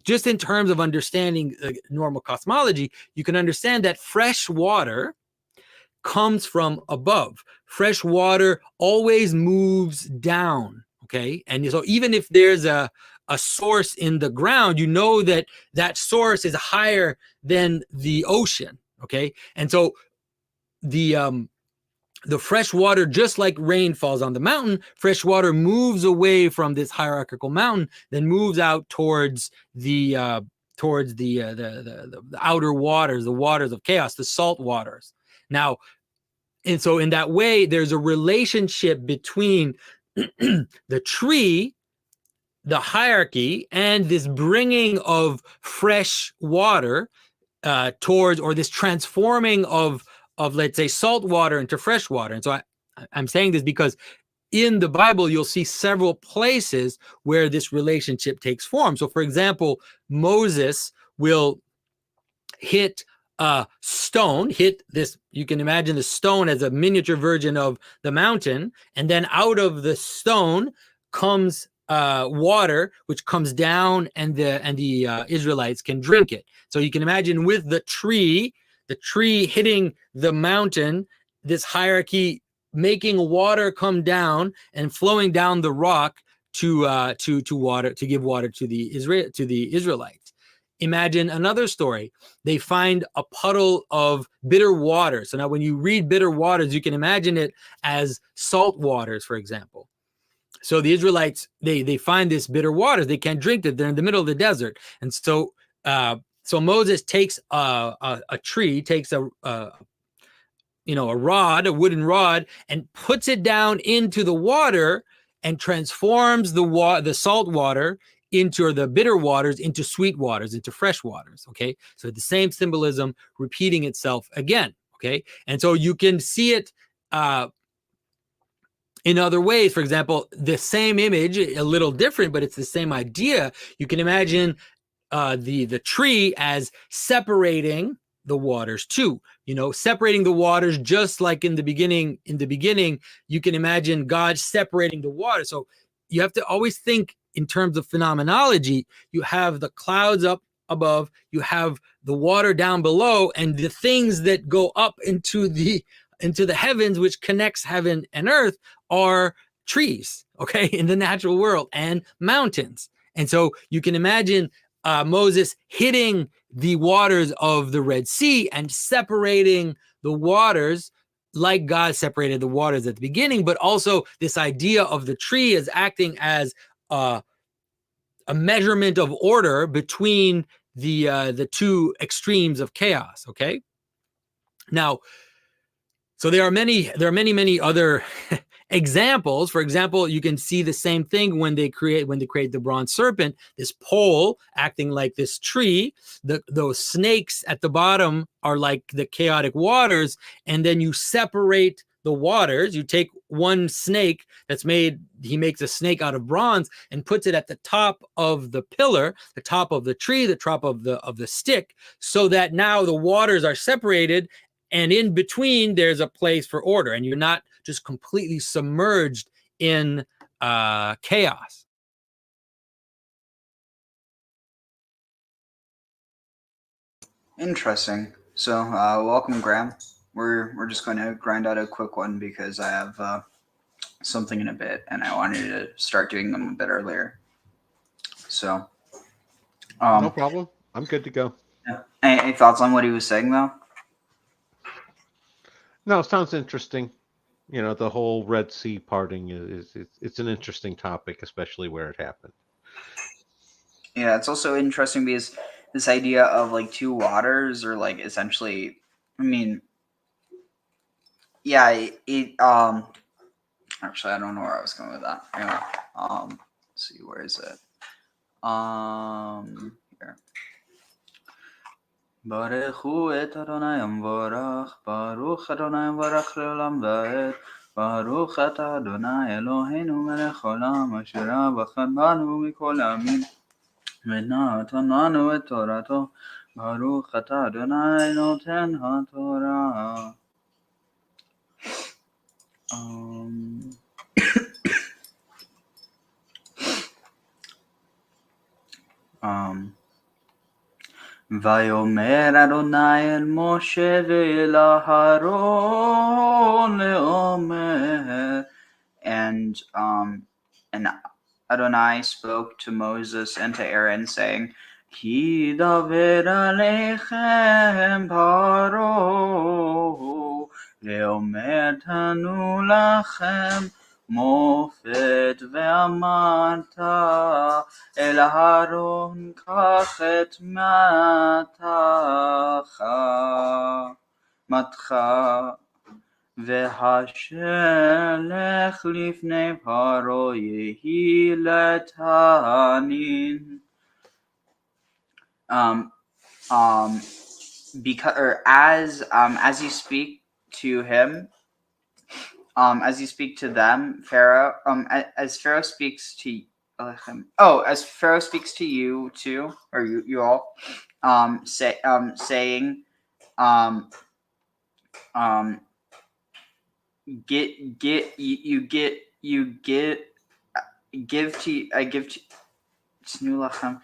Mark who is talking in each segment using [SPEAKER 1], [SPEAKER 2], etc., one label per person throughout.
[SPEAKER 1] Just in terms of understanding normal cosmology, you can understand that fresh water comes from above. Fresh water always moves down, okay? And so even if there's a source in the ground, you know that that source is higher than the ocean, okay? And so the fresh water, just like rain falls on the mountain, fresh water moves away from this hierarchical mountain, then moves out towards the outer waters, the waters of chaos, the salt waters. Now, and so in that way, there's a relationship between the tree, the hierarchy, and this bringing of fresh water towards, or this transforming of let's say salt water into fresh water. And so I'm saying this because in the Bible, you'll see several places where this relationship takes form. So for example, Moses will hit a stone, hit this, you can imagine the stone as a miniature version of the mountain, and then out of the stone comes water, which comes down, and the Israelites can drink it. So you can imagine with the tree hitting the mountain, this hierarchy making water come down and flowing down the rock to water, to give water to the Israelites. Imagine another story. They find a puddle of bitter water. So now when you read bitter waters, you can imagine it as salt waters, for example. So the Israelites, they find this bitter waters. They can't drink it. They're in the middle of the desert. And so Moses takes a tree, takes a rod, a wooden rod, and puts it down into the water and transforms the salt water into, or the bitter waters into sweet waters, into fresh waters. Okay, so the same symbolism repeating itself again. Okay, and so you can see it in other ways. For example, the same image, a little different, but it's the same idea. You can imagine the tree as separating the waters too, separating the waters, just like in the beginning, you can imagine God separating the water. So you have to always think in terms of phenomenology. You have the clouds up above, you have the water down below, and the things that go up into the heavens, which connects heaven and earth, are trees, okay, in the natural world, and mountains. And so you can imagine Moses hitting the waters of the Red Sea and separating the waters like God separated the waters at the beginning, but also this idea of the tree as acting as a measurement of order between the two extremes of chaos. Okay. Now, so there are many other examples. For example, you can see the same thing when they create the bronze serpent, this pole acting like this tree. Those snakes at the bottom are like the chaotic waters, and then you separate the waters. You take one snake he makes a snake out of bronze and puts it at the top of the pillar, the top of the tree, the top of the stick, so that now the waters are separated. And in between, there's a place for order, and you're not just completely submerged in chaos.
[SPEAKER 2] Interesting. So, welcome, Graham. We're just going to grind out a quick one because I have something in a bit, and I wanted to start doing them a bit earlier. So,
[SPEAKER 3] no problem. I'm good to go.
[SPEAKER 2] Yeah. Any thoughts on what he was saying, though?
[SPEAKER 3] No, it sounds interesting. The whole Red Sea parting it's an interesting topic, especially where it happened.
[SPEAKER 2] Yeah, it's also interesting because this idea of like two waters, or like essentially, I mean, yeah, actually, I don't know where I was going with that. Anyway, let's see, where is it? Here. ברכו את אדוני המבורך, ברוך אדוני המבורך לעולם ועד, ברוך אתה אדוני אלוהינו מלך עולם, אשר בחר בנו מכל העמים, ונתן לנו את תורתו, ברוך אתה אדוני נותן התורה. ויאמר אדוני אל משה ואל אהרון לאמר, and Adonai spoke to Moses and to Aaron, saying, כי דבר עליכם פרעה, לאמר תנו לכם מופת, ואמרת אל אהרון, קח את מטך והשלך לפני פרעה, יהי לתנין. Because, or as you speak to him, as you speak to them, Pharaoh, as Pharaoh speaks to as Pharaoh speaks to you too, or you all, saying, give to Tnulachem,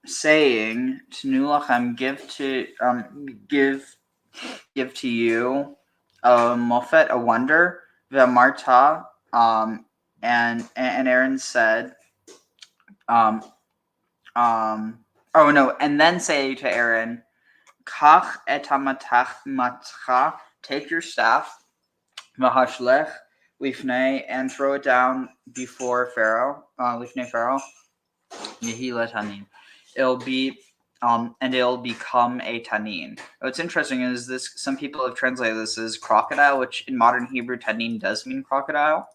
[SPEAKER 2] saying Tnulachem, give to you a mofet, a wonder, Marta, and Aaron said, and then say to Aaron, Kach et matcha, take your staff, v'hashlech lifnei, and throw it down before Pharaoh, lifnei Pharaoh, yehi letanin. It'll be and it'll become a tanin. What's interesting is this: some people have translated this as crocodile, which in modern Hebrew tanin does mean crocodile,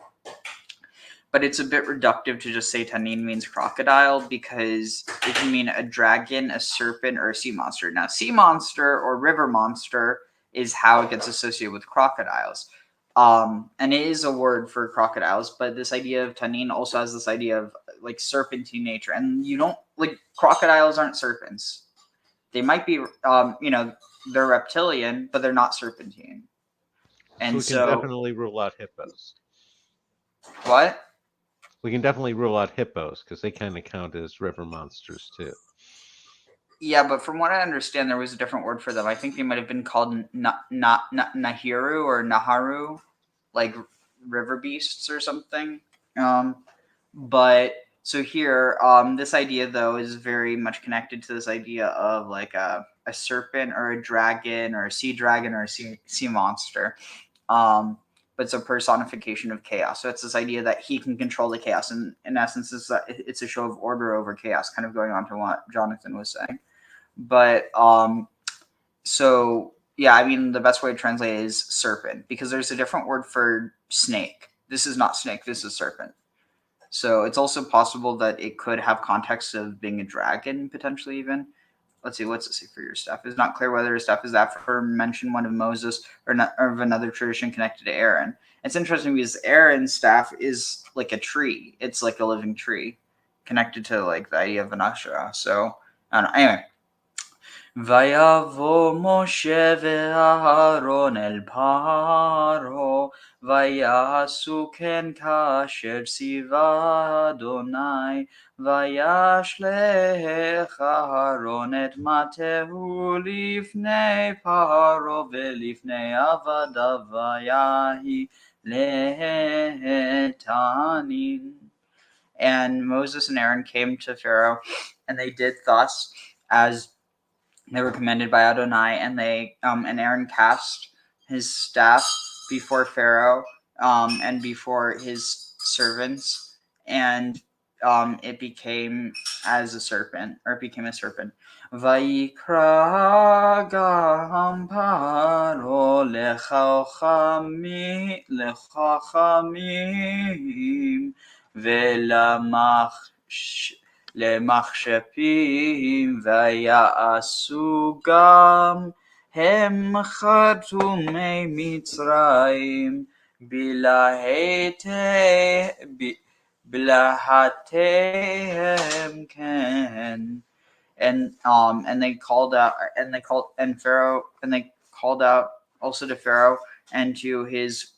[SPEAKER 2] but it's a bit reductive to just say tanin means crocodile, because it can mean a dragon, a serpent, or a sea monster. Now, sea monster or river monster is how it gets associated with crocodiles. And it is a word for crocodiles, but this idea of tanin also has this idea of like serpentine nature. And you don't, like, crocodiles aren't serpents. They might be, they're reptilian, but they're not serpentine. And
[SPEAKER 3] we can definitely rule out hippos.
[SPEAKER 2] What?
[SPEAKER 3] We can definitely rule out hippos because they kind of count as river monsters too.
[SPEAKER 2] Yeah, but from what I understand, there was a different word for them. I think they might have been called Nahiru or Naharu, like river beasts or something. But So here, this idea though is very much connected to this idea of like a serpent or a dragon or a sea dragon or a sea monster. But it's a personification of chaos. So it's this idea that he can control the chaos, and in essence, it's a show of order over chaos, kind of going on to what Jonathan was saying. But so yeah, I mean the best way to translate it is serpent, because there's a different word for snake. This is not snake. This is serpent. So it's also possible that it could have context of being a dragon, potentially even. Let's see, what's it say for your staff? It's not clear whether his staff is aforementioned one of Moses or of another tradition connected to Aaron. It's interesting because Aaron's staff is like a tree. It's like a living tree connected to like the idea of an Asherah. So, I don't know. Anyway. ויבוא משה ואהרון אל פרעה ויעשו כן כאשר ציווה אדוני וישלח אהרון את מטהו לפני פרעה ולפני עבדיו ויהי לתנין. And Moses and Aaron came to Pharaoh, and they did thus as they were commanded by Adonai, and and Aaron cast his staff before Pharaoh and before his servants, and it became as a serpent, or it became a serpent. Vayikra gam paro lechachamim velamach למכשפים ויעשו גם הם חתומי מצרים בלהטיהם כן. And they called out also to Pharaoh and to his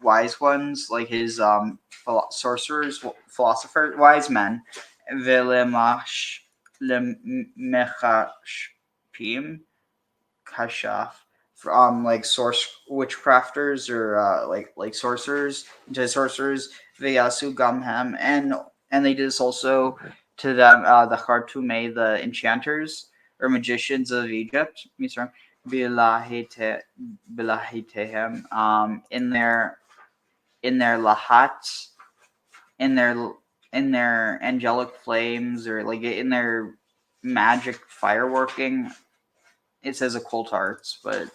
[SPEAKER 2] wise ones, like his sorcerers, philosophers, wise men, lemechashpim kashaf, like witchcrafters or like sorcerers, to sorcerers, veyasu gamhem, and they did this also to them, the Khartoumei, the enchanters or magicians of Egypt, bilahitehem, in their lahat, in their angelic flames, or like in their magic fireworking. It says occult arts, but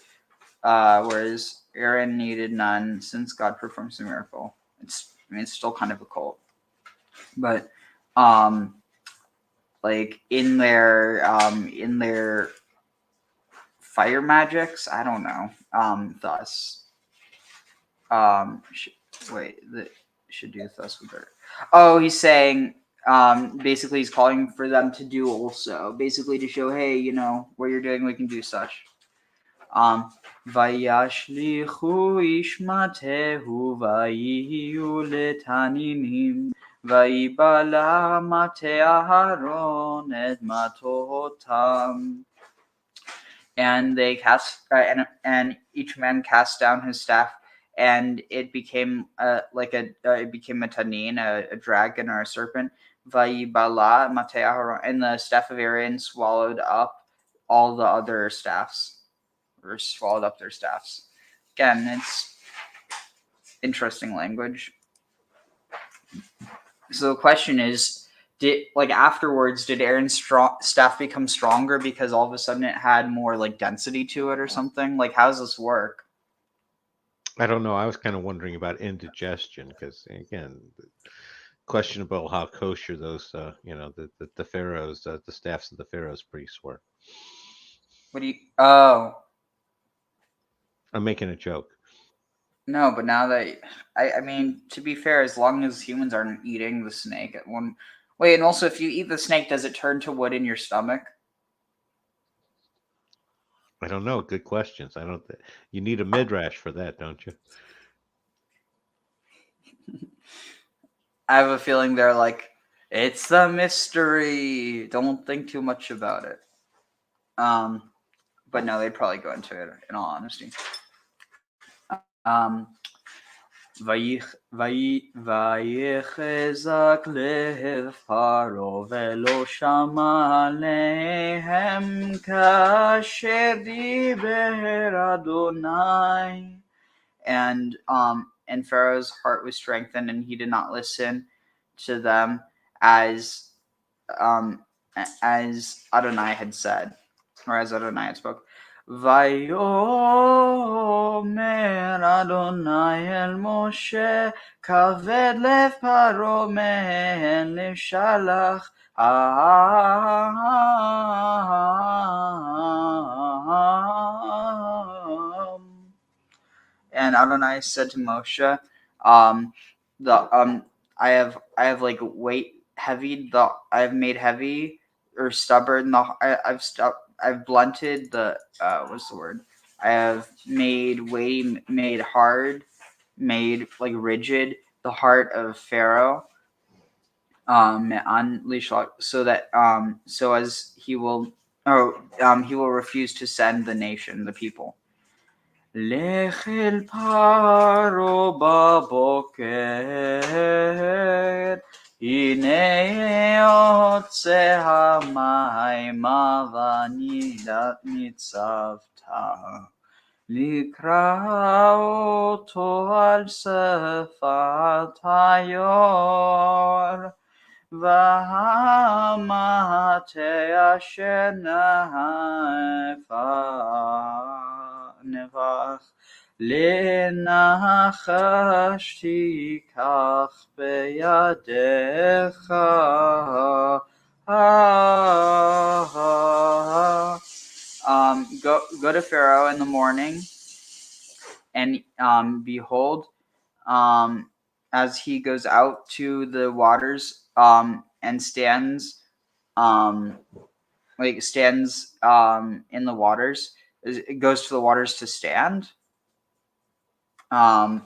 [SPEAKER 2] whereas Aaron needed none since God performs the miracle. It's still kind of occult, but like in their fire magics, I don't know. Thus, should do thus with her. Oh, he's saying, basically he's calling for them to do also, basically to show, hey, what you're doing, we can do such. Vayashlichu ishmatehu vayiyu letaninim vayibala mate Aharon et matotam. And they cast, and each man cast down his staff, and it became it became a tanin, a dragon or a serpent. Vayibala mate Aharon, and the staff of Aaron swallowed up all the other staffs, or swallowed up their staffs. Again, it's interesting language. So the question is, did Aaron's staff become stronger because all of a sudden it had more like density to it or something? Like, how does this work?
[SPEAKER 3] I don't know. I was kind of wondering about indigestion because, again, questionable how kosher those, the pharaohs, the staffs of the pharaohs priests were.
[SPEAKER 2] What do you? Oh,
[SPEAKER 3] I'm making a joke.
[SPEAKER 2] No, but now that I mean, to be fair, as long as humans aren't eating the snake at one. Wait, and also, if you eat the snake, does it turn to wood in your stomach?
[SPEAKER 3] I don't know. Good questions. I don't. You need a midrash for that, don't you?
[SPEAKER 2] I have a feeling they're like, it's a mystery. Don't think too much about it. But no, they'd probably go into it, in all honesty. ויחזק לב פרעה ולא שמע עליהם כאשר דיבר אדוני. And Pharaoh's heart was strengthened, and he did not listen to them as Adonai had said, or as Adonai had spoke. ויאמר אדוני אל משה כבד לב פרעה מהן לשלח And Adonai said to Moshe, I have like weight heavy. I have made heavy or stubborn. I've blunted the what's the word? I have made weighty, made hard, made like rigid the heart of Pharaoh. So that so as he will refuse to send the nation, the people. לך אל פרעה בבוקר, הנה יוצא המימה וניצבת, לקרוא אותו על שפת היאור, והמטה אשר נבח לנחש תיקח בידך. Go to Pharaoh in the morning, and behold, as he goes out to the waters, and stands in the waters. It goes to the waters to stand. And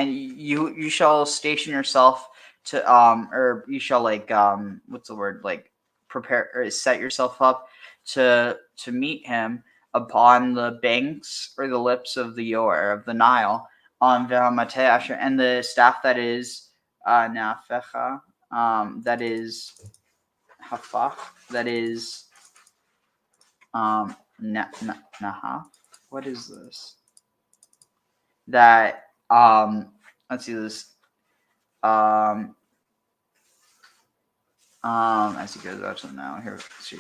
[SPEAKER 2] you shall station yourself to or you shall what's the word, prepare or set yourself up to meet him upon the banks or the lips of the Yor, of the Nile, on Ve'hamate and the staff that is Nafecha, that is Hafach, that is Nahaf. What is this? That let's see this. As he goes out to now, here see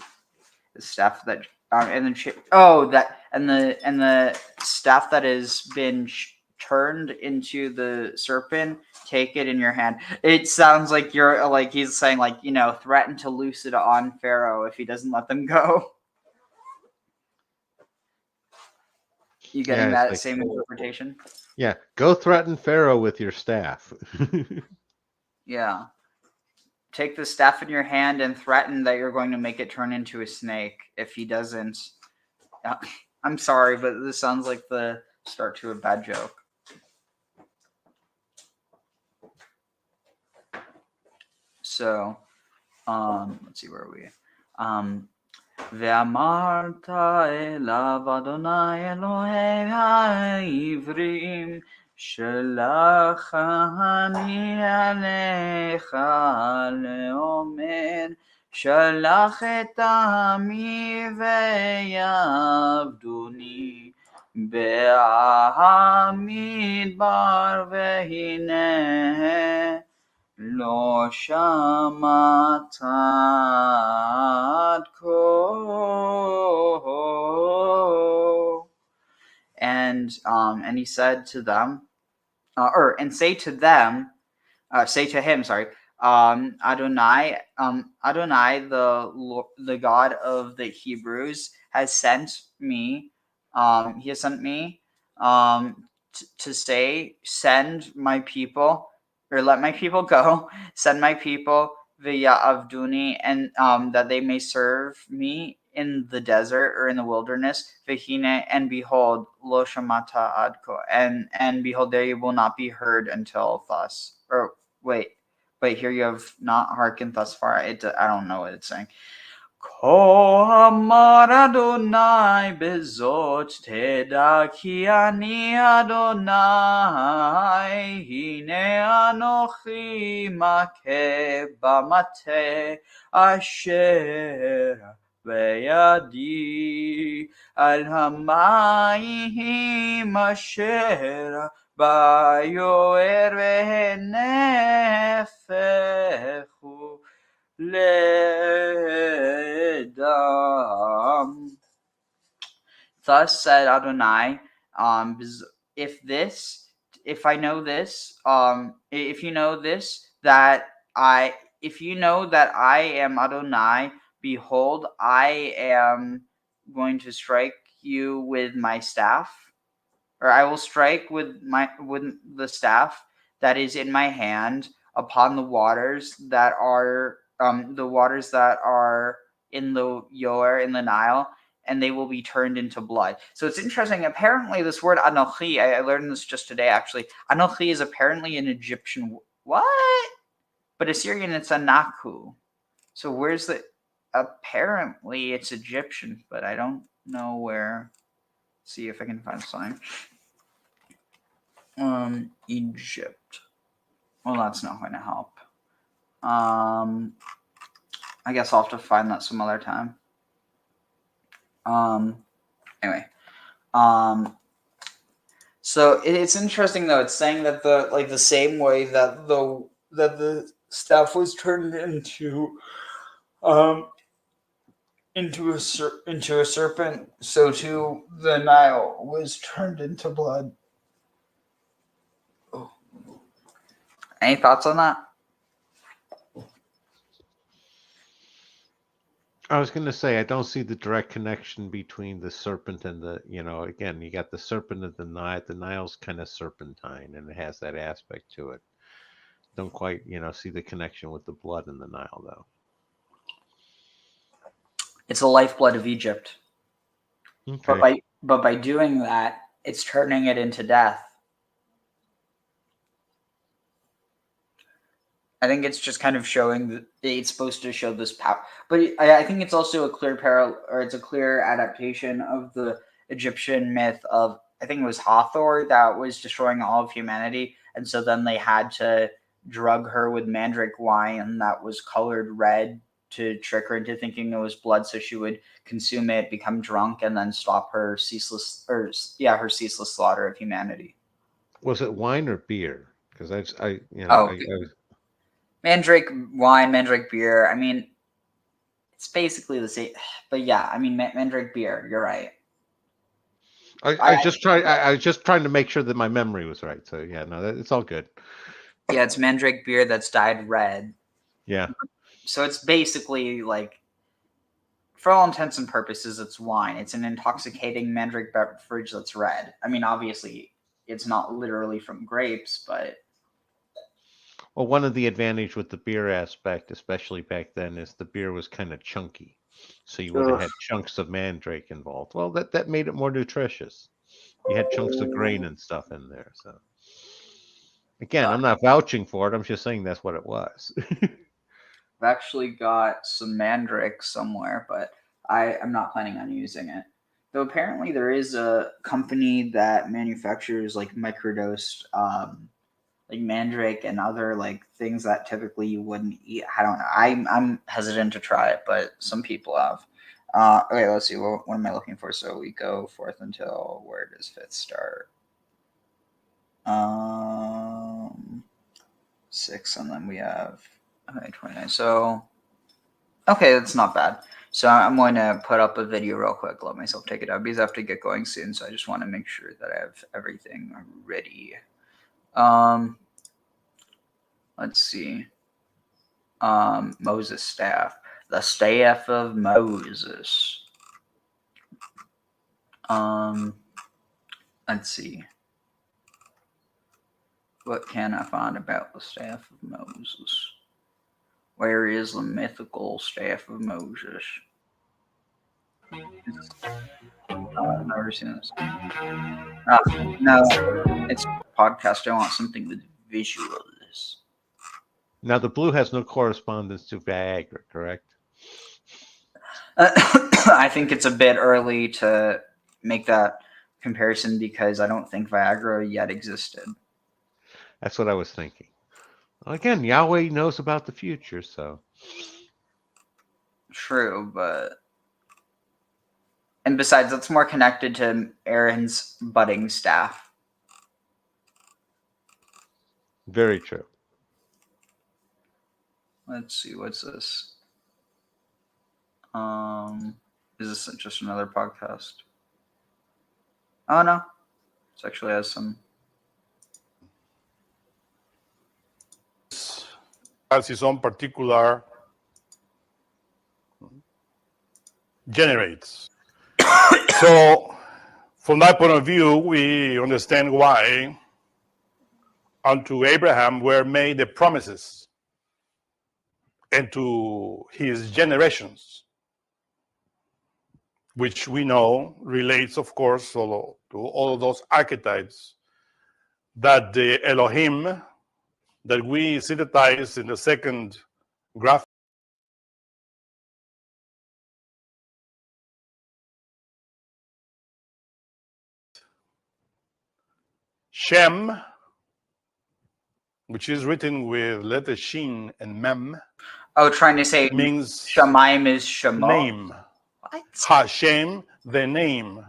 [SPEAKER 2] the staff that and the staff that has been turned into the serpent, take it in your hand. It sounds like you're he's saying threaten to loose it on Pharaoh if he doesn't let them go. You getting that same interpretation?
[SPEAKER 3] Yeah, go threaten Pharaoh with your staff.
[SPEAKER 2] Yeah. Take the staff in your hand and threaten that you're going to make it turn into a snake if he doesn't. I'm sorry, but this sounds like the start to a bad joke. So, let's see, where are we? ואמרת אליו אדוני אלוהי העברים שלח אני עליך לאומר שלח את עמי ויעבדוני במדבר והנה לא שמעת עד כה. And he said to them, say to him, Adonai, the God of the Hebrews has sent me. He has sent me to say, send my people, or let my people go, send my people v'ya'avduni, and that they may serve me in the desert or in the wilderness. V'hine, and behold, lo shamata adko, and behold, they will not be heard until thus. Or wait, here you have not hearkened thus far. I don't know what it's saying. כה אמר אדוני בזאת תדע כי אני אדוני הנה אנוכי מכה במטה אשר בידי על המים אשר ביוער והן נהפכו Ledam. Thus said Adonai, if I know this, if you know this, if you know that I am Adonai, behold, I am going to strike you with my staff, or I will strike with the staff that is in my hand upon the waters that are in the Yoer, in the Nile, and they will be turned into blood. So it's interesting. Apparently, this word Anochi, I learned this just today, actually. Anochi is apparently an Egyptian. What? But Assyrian, it's Anaku. So where's the... Apparently, it's Egyptian, but I don't know where. See if I can find something. Egypt. Well, that's not going to help. I guess I'll have to find that some other time. Anyway. So it's interesting though. It's saying that the same way that the staff was turned into a serpent, so too the Nile was turned into blood. Oh. Any thoughts on that?
[SPEAKER 3] I was going to say, I don't see the direct connection between the serpent and again, you got the serpent of the Nile. The Nile's kind of serpentine, and it has that aspect to it. Don't quite, see the connection with the blood in the Nile, though.
[SPEAKER 2] It's the lifeblood of Egypt.
[SPEAKER 3] Okay.
[SPEAKER 2] But by doing that, it's turning it into death. I think it's just kind of showing that it's supposed to show this power. But I think it's also a clear parallel, or it's a clear adaptation of the Egyptian myth of, I think it was Hathor that was destroying all of humanity. And so then they had to drug her with mandrake wine that was colored red to trick her into thinking it was blood, so she would consume it, become drunk, and then stop her ceaseless slaughter of humanity.
[SPEAKER 3] Was it wine or beer? Because
[SPEAKER 2] Mandrake wine, mandrake beer. I mean, it's basically the same. But yeah, I mean, mandrake beer. You're right.
[SPEAKER 3] I was just trying to make sure that my memory was right. So yeah, no, it's all good.
[SPEAKER 2] Yeah, it's mandrake beer that's dyed red.
[SPEAKER 3] Yeah.
[SPEAKER 2] So it's basically like, for all intents and purposes, it's wine. It's an intoxicating mandrake beverage that's red. I mean, obviously, it's not literally from grapes, but...
[SPEAKER 3] Well, one of the advantage with the beer aspect, especially back then, is the beer was kind of chunky. So you would have had chunks of mandrake involved. Well, that made it more nutritious. You had chunks of grain and stuff in there. So again, I'm not vouching for it. I'm just saying that's what it was.
[SPEAKER 2] I've actually got some mandrake somewhere, but I'm not planning on using it. Though apparently there is a company that manufactures like microdosed like mandrake and other like things that typically you wouldn't eat. I don't know. I'm hesitant to try it, but some people have. Okay, let's see. What am I looking for? So we go forth until, where does fifth start? 6, and then we have 29. So okay, that's not bad. So I'm going to put up a video real quick. Let myself take it out because I have to get going soon. So I just want to make sure that I have everything ready. Let's see. Moses staff. The staff of Moses. Let's see. What can I find about the staff of Moses? Where is the mythical staff of Moses? I've never seen this. No, it's a podcast. I want something with visuals.
[SPEAKER 3] Now, the blue has no correspondence to Viagra, correct?
[SPEAKER 2] I think it's a bit early to make that comparison because I don't think Viagra yet existed.
[SPEAKER 3] That's what I was thinking. Again, Yahweh knows about the future, so.
[SPEAKER 2] True, but... And besides, that's more connected to Aaron's budding staff.
[SPEAKER 3] Very true.
[SPEAKER 2] Let's see, what's this? Is this just another podcast? Oh no, it actually has some.
[SPEAKER 4] Has his own particular generates. So, from that point of view, we understand why unto Abraham were made the promises, and to his generations, which we know relates, of course, to all of those archetypes that the Elohim that we synthesize in the second graph Shem, which is written with letter Shin and Mem,
[SPEAKER 2] Oh, trying to say
[SPEAKER 4] means
[SPEAKER 2] Shemaim is Shema.
[SPEAKER 4] name.
[SPEAKER 2] What?
[SPEAKER 4] Hashem, the name.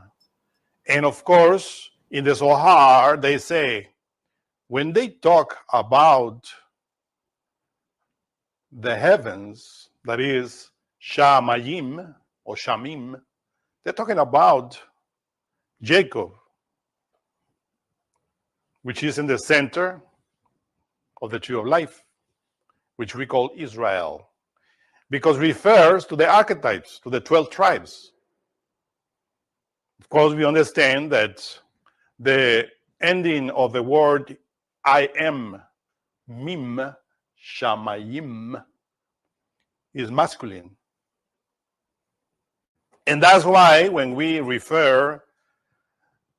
[SPEAKER 4] And of course, in the Zohar, they say, when they talk about the heavens, that is Shamayim or Shamim, they're talking about Jacob, which is in the center of the tree of life, which we call Israel, because it refers to the archetypes, to the 12 tribes. Of course, we understand that the ending of the word I am, mim, shamayim, is masculine. And that's why when we refer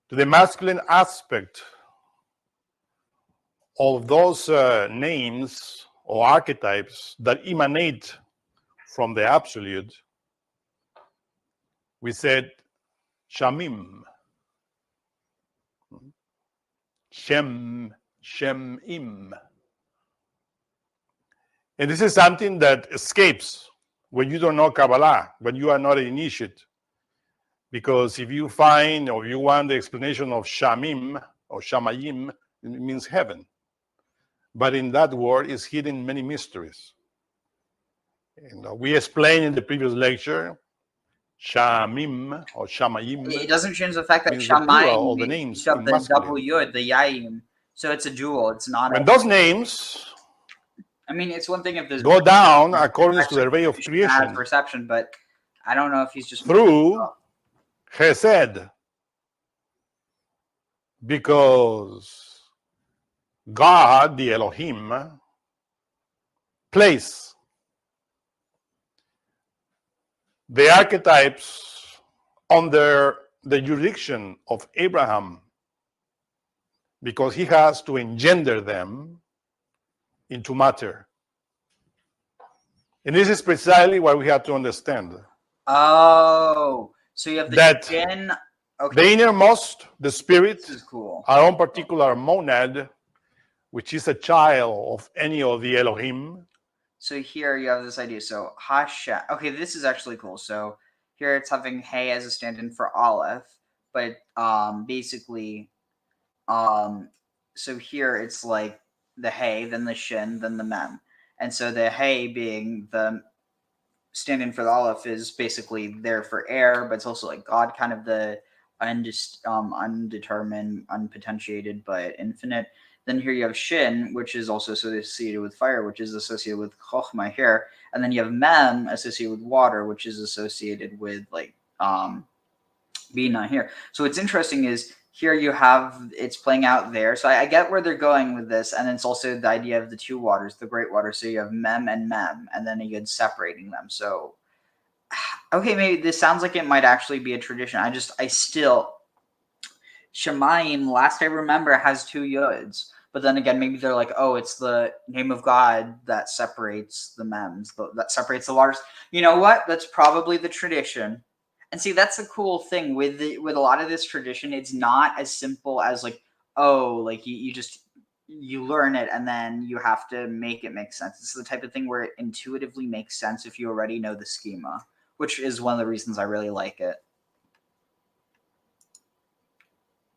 [SPEAKER 4] to the masculine aspect of those names or archetypes that emanate from the absolute, we said Shamim, Shem, Shemim. And this is something that escapes when you don't know Kabbalah, when you are not an initiate. Because if you find or you want the explanation of Shamim or Shamayim, it means heaven. But in that word is hidden many mysteries. And we explained in the previous lecture, Shamim or Shamayim.
[SPEAKER 2] It doesn't change the fact that
[SPEAKER 4] means the plural of the
[SPEAKER 2] Shemaim
[SPEAKER 4] names
[SPEAKER 2] is up
[SPEAKER 4] in
[SPEAKER 2] the
[SPEAKER 4] masculine.
[SPEAKER 2] double yud, the Yaim. So it's a dual. It's not.
[SPEAKER 4] When those names
[SPEAKER 2] I mean, it's one thing if there's
[SPEAKER 4] go down according to the way of creation
[SPEAKER 2] perception, but I don't know if he's just
[SPEAKER 4] through Chesed, because God, the Elohim, place the archetypes under the jurisdiction of Abraham, because he has to engender them into matter. And this is precisely what we have to understand.
[SPEAKER 2] Oh, so you have the
[SPEAKER 4] That
[SPEAKER 2] Jinn.
[SPEAKER 4] the
[SPEAKER 2] Okay,
[SPEAKER 4] innermost, the spirit,
[SPEAKER 2] this is cool.
[SPEAKER 4] our own particular monad, which is a child of any of the Elohim.
[SPEAKER 2] So here you have this idea. So Hashem. Okay, this is actually cool. So here it's having Hey as a stand-in for Aleph, but basically, so here it's like the Hey, then the Shin, then the Mem, and so the Hey being the stand-in for the Aleph is basically there for air, but it's also like God, kind of the undetermined, unpotentiated, but infinite. Then here you have Shin, which is also associated with fire, which is associated with Chokhmah here. And then you have Mem associated with water, which is associated with like Bina here. So what's interesting is here you have it's playing out there. So I get where they're going with this. And it's also the idea of the two waters, the great water. So you have Mem, and then you get separating them. So okay, maybe this sounds like it might actually be a tradition. I still Shemaim, last I remember, has two yods. But then again, maybe they're like, oh, it's the name of God that separates the mems, that separates the waters. You know what? That's probably the tradition. And see, that's the cool thing with a lot of this tradition. It's not as simple as like, oh, like you learn it and then you have to make it make sense. It's the type of thing where it intuitively makes sense if you already know the schema, which is one of the reasons I really like it.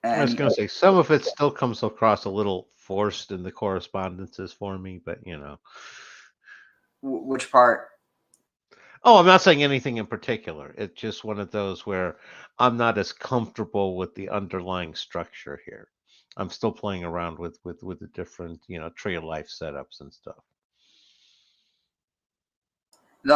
[SPEAKER 3] I was going to say, some of it still comes across a little forced in the correspondences for me, but
[SPEAKER 2] Which part?
[SPEAKER 3] Oh, I'm not saying anything in particular. It's just one of those where I'm not as comfortable with the underlying structure here. I'm still playing around with the different, tree of life setups and stuff.
[SPEAKER 2] The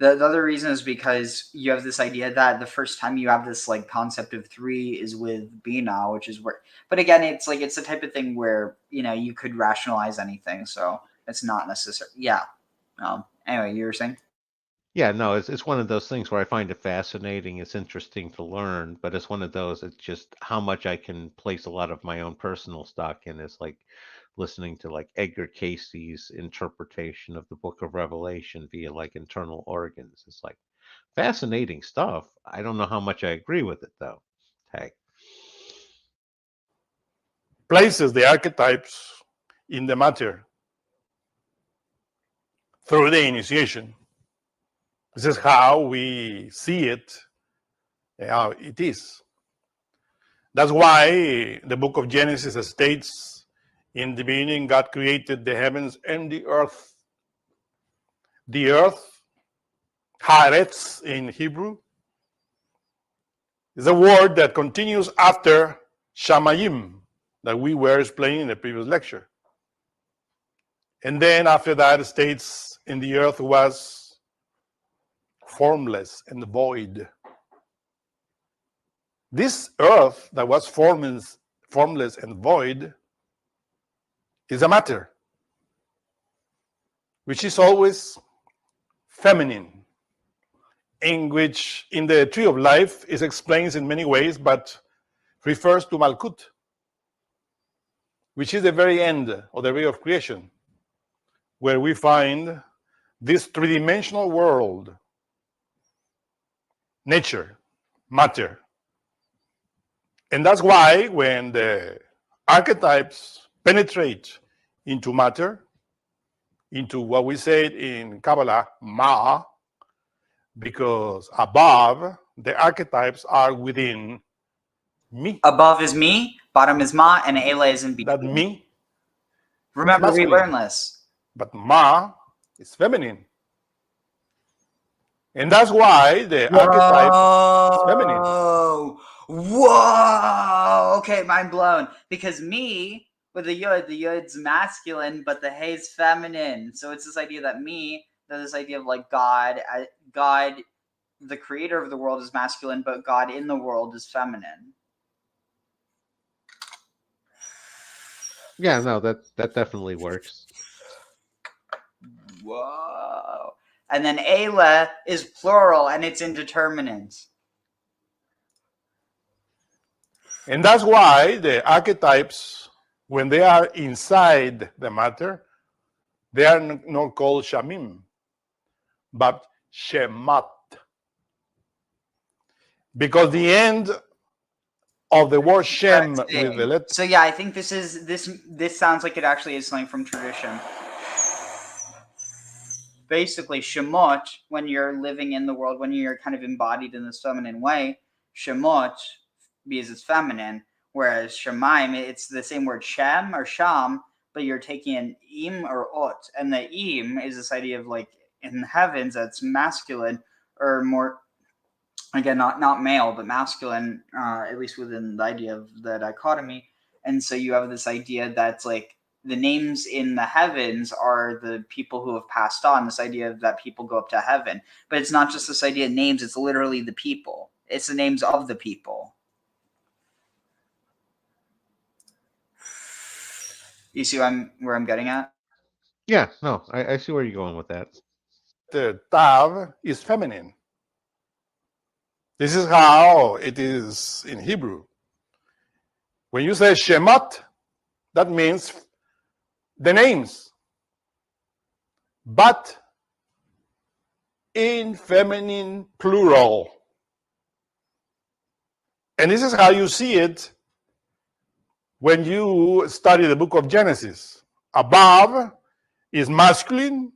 [SPEAKER 2] other reason is because you have this idea that the first time you have this like concept of 3 is with Bina, which is where. But again, it's the type of thing where you could rationalize anything, so it's not necessary. Yeah. Anyway, you were saying.
[SPEAKER 3] Yeah, no, it's one of those things where I find it fascinating. It's interesting to learn, but it's one of those. It's just how much I can place a lot of my own personal stock in. Is like listening to like Edgar Casey's interpretation of the Book of Revelation via like internal organs. It's like fascinating stuff. I don't know how much I agree with it though. Tag.
[SPEAKER 4] Places the archetypes in the matter through the initiation. This is how we see it, how it is. That's why the book of Genesis states, in the beginning, God created the heavens and the earth. The earth, haaretz in Hebrew, is a word that continues after shamayim that we were explaining in the previous lecture. And then after that, it states, in the earth was formless and void. This earth that was formless and void is a matter, which is always feminine, in which in the tree of life is explained in many ways, but refers to Malkut, which is the very end of the way of creation, where we find this three-dimensional world, nature, matter. And that's why when the archetypes penetrate into matter, into what we said in Kabbalah, Ma, because above, the archetypes are within me.
[SPEAKER 2] Above is me, bottom is Ma, and Eila is in between.
[SPEAKER 4] That me.
[SPEAKER 2] Remember, we learned this.
[SPEAKER 4] But Ma is feminine. And that's why the archetype is feminine.
[SPEAKER 2] Whoa! Okay, mind blown. Because me, with the yud's masculine, but the hei's feminine. So it's this idea that me, this idea of like God, the creator of the world is masculine, but God in the world is feminine.
[SPEAKER 3] Yeah, no, that definitely works.
[SPEAKER 2] Whoa. And then Eila is plural and it's indeterminate.
[SPEAKER 4] And that's why the archetypes, when they are inside the matter, they are not called Shamim, but Shemat. Because the end of the word Shem with the letter.
[SPEAKER 2] So yeah, I think this sounds like it actually is something from tradition. Basically, Shemot, when you're living in the world, when you're kind of embodied in this feminine way, Shemot, because it's feminine, whereas Shemaim, it's the same word Shem or Sham, but you're taking an Im or Ot, and the Im is this idea of like in the heavens that's masculine, or more, again, not male, but masculine, at least within the idea of the dichotomy. And so you have this idea that's like the names in the heavens are the people who have passed on, this idea of that people go up to heaven. But it's not just this idea of names, it's literally the people. It's the names of the people. You see where I'm getting at?
[SPEAKER 3] Yeah, no, I see where you're going with that.
[SPEAKER 4] The Tav is feminine. This is how it is in Hebrew. When you say Shemat, That means the names, but in feminine plural. And this is how you see it when you study the book of Genesis. Above is masculine,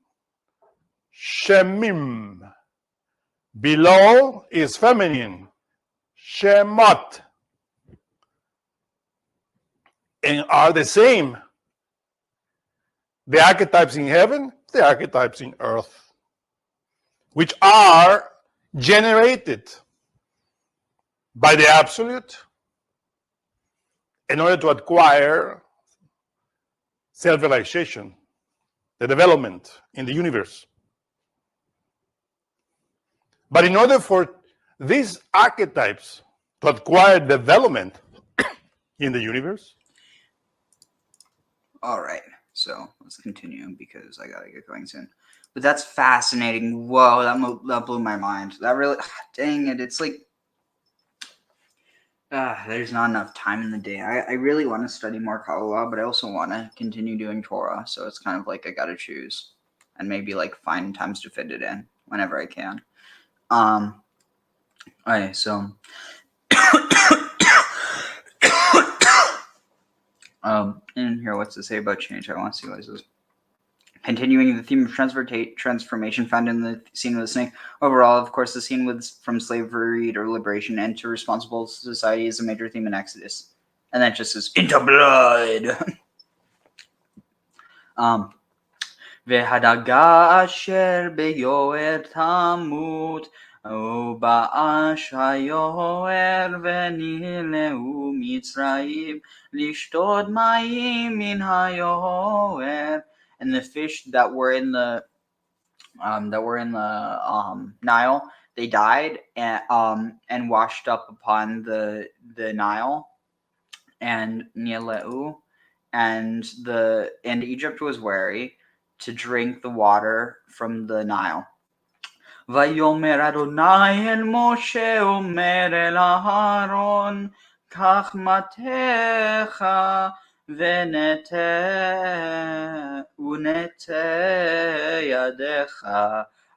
[SPEAKER 4] Shemim. Below is feminine, Shemot. And are the same. The archetypes in heaven, the archetypes in earth, which are generated by the absolute in order to acquire self-realization, the development in the universe. But in order for these archetypes to acquire development in the universe.
[SPEAKER 2] All right, so let's continue because I gotta get going soon. But that's fascinating. Whoa, that blew my mind. That really, dang it, it's like, there's not enough time in the day. I really want to study more Kabbalah, but I also want to continue doing Torah. So it's kind of like I got to choose and maybe like find times to fit it in whenever I can. Okay, so in here, what's to say about change? I want to see what this is. Continuing the theme of transformation found in the scene with the snake. Overall, of course, the scene with from slavery to liberation and to responsible society is a major theme in Exodus. And that just says, into blood! והדגה אשר ביואר תמות, ובאש היואר ונילאו מצרים, לשתות מים מן היואר. And the fish that were in the Nile, they died and washed up upon the Nile and Nileu, and Egypt was wary to drink the water from the Nile. ויאמר אדוני אל משה אומר אל אהרון קח מטך ונטה ידך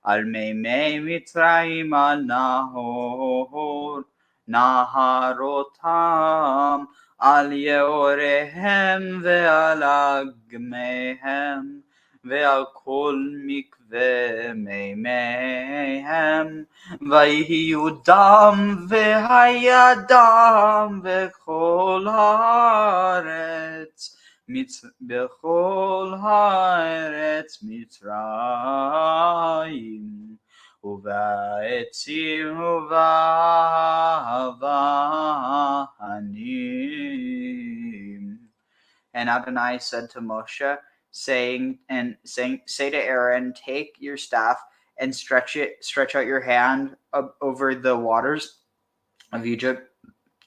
[SPEAKER 2] על מימי מצרים על נהרותם על יאוריהם ועל אגמיהם ועל כל מקווה מימיהם ויהיו דם והיה דם בכל הארץ מצרים ובעצים ובאבנים. And Adonai said to Moshe, saying, say to Aaron, take your staff and stretch out your hand over the waters of Egypt,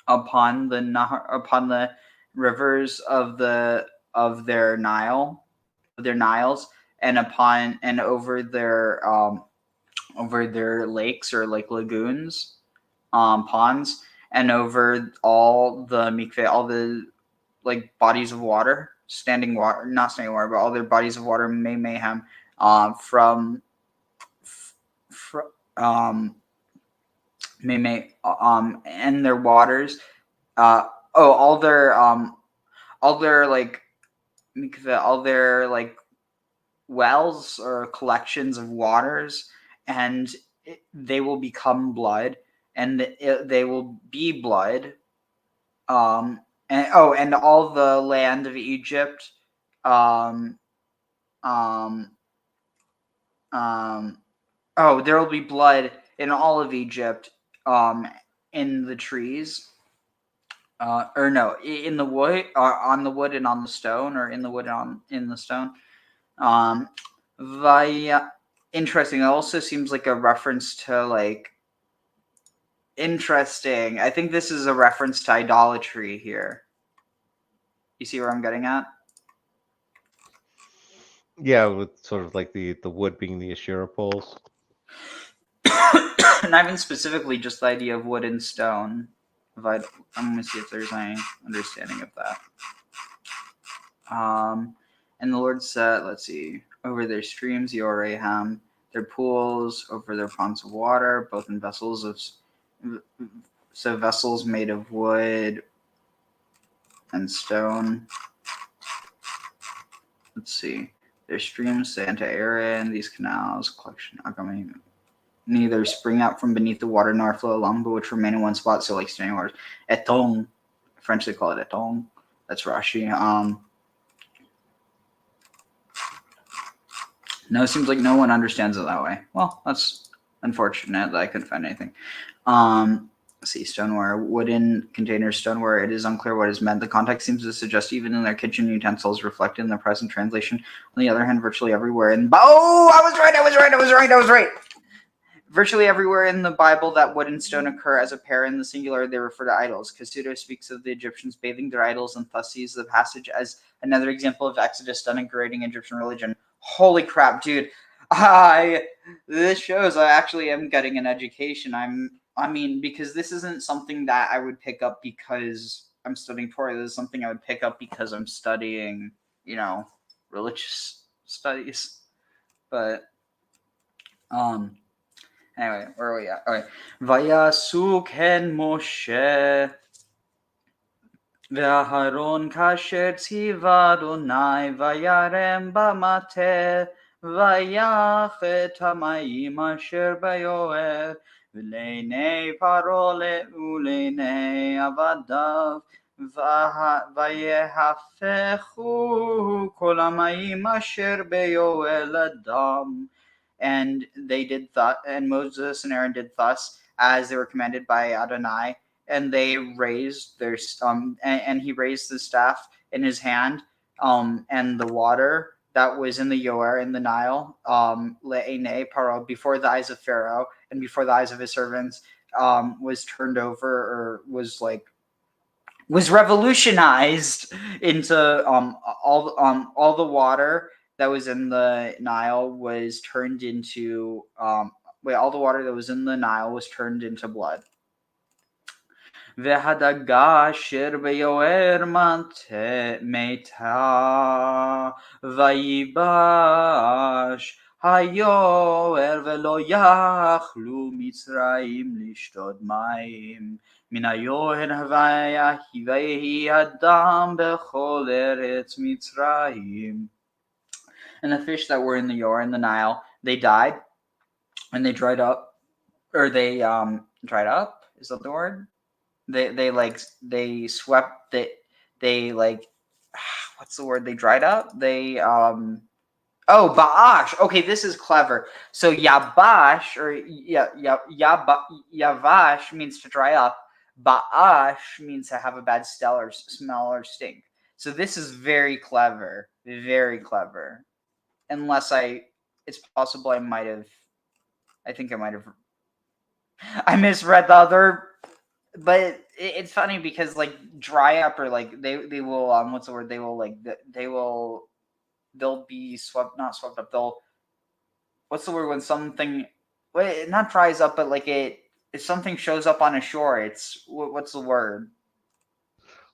[SPEAKER 2] upon the rivers of their Niles, and over their lakes or like lagoons, ponds, and over all the mikveh, all the like bodies of water, not standing water, but all their bodies of water, mayhem, and their waters, all their like mikveh, all their like wells or collections of waters, and they will become blood, and they will be blood. And all the land of Egypt, there will be blood in all of Egypt, in the trees, in the wood, on the wood and on the stone, or in the wood and in the stone. Interesting. It also seems like a reference to like. Interesting. I think this is a reference to idolatry here. You see where I'm getting at?
[SPEAKER 3] Yeah, with sort of like the wood being the Asherah poles.
[SPEAKER 2] Not even specifically just the idea of wood and stone. I'm going to see if there's any understanding of that. And the Lord set, let's see, over their streams, Yoreham, their pools, over their ponds of water, both in vessels vessels made of wood and stone. Let's see. Their streams say unto Aaron, these canals, collection, neither spring out from beneath the water nor flow along, but which remain in one spot, so like standing waters. Etong. French they call it etong. That's Rashi. No, it seems like no one understands it that way. Well, that's unfortunate that I couldn't find anything. Let's see, stoneware, wooden containers, stoneware. It is unclear what is meant. The context seems to suggest even in their kitchen utensils reflected in the present translation. On the other hand, virtually everywhere in I was right. Virtually everywhere in the Bible that wood and stone occur as a pair in the singular, they refer to idols. Kasuto speaks of the Egyptians bathing their idols and thus sees the passage as another example of Exodus denigrating Egyptian religion. Holy crap, dude. This shows I actually am getting an education. Because this isn't something that I would pick up because I'm studying Torah. This is something I would pick up because I'm studying, religious studies. But, anyway, where are we at? All right. Vayasu ken Moshe ve'Aharon kasher tziva Adonai vayarem b'mateh vayach et hamayim asher bayoer v'leinei Paro le'uleinei avadav vayehafechu kol hamayim asher bayoel adam. And they did and Moses and Aaron did thus as they were commanded by Adonai, and they raised their and he raised the staff in his hand, and the water that was in the Yoer in the Nile, le'enei Paro, before the eyes of Pharaoh and before the eyes of his servants, was turned over, or was revolutionized into all the water that was in the Nile was turned into all the water that was in the Nile was turned into blood. V'hadaga asher beyoer meta vayibash hayoer velo yachlu Mitzrayim lishtod mayim min hayoer vayahivehi adam bechol eretz Mitzrayim. And the fish that were in the Yoer in the Nile, they died, and they dried up, or they dried up. Is that the word? They swept it. They what's the word? They dried up. They ba'ash. Okay, this is clever. So yabash or yavash means to dry up. Ba'ash means to have a bad smell or stink. So this is very clever. Very clever. Unless it's possible I misread the other, but it's funny because dry up or they will what's the word? They'll be not swept up. What's the word when something not dries up, but if something shows up on a shore, it's what's the word?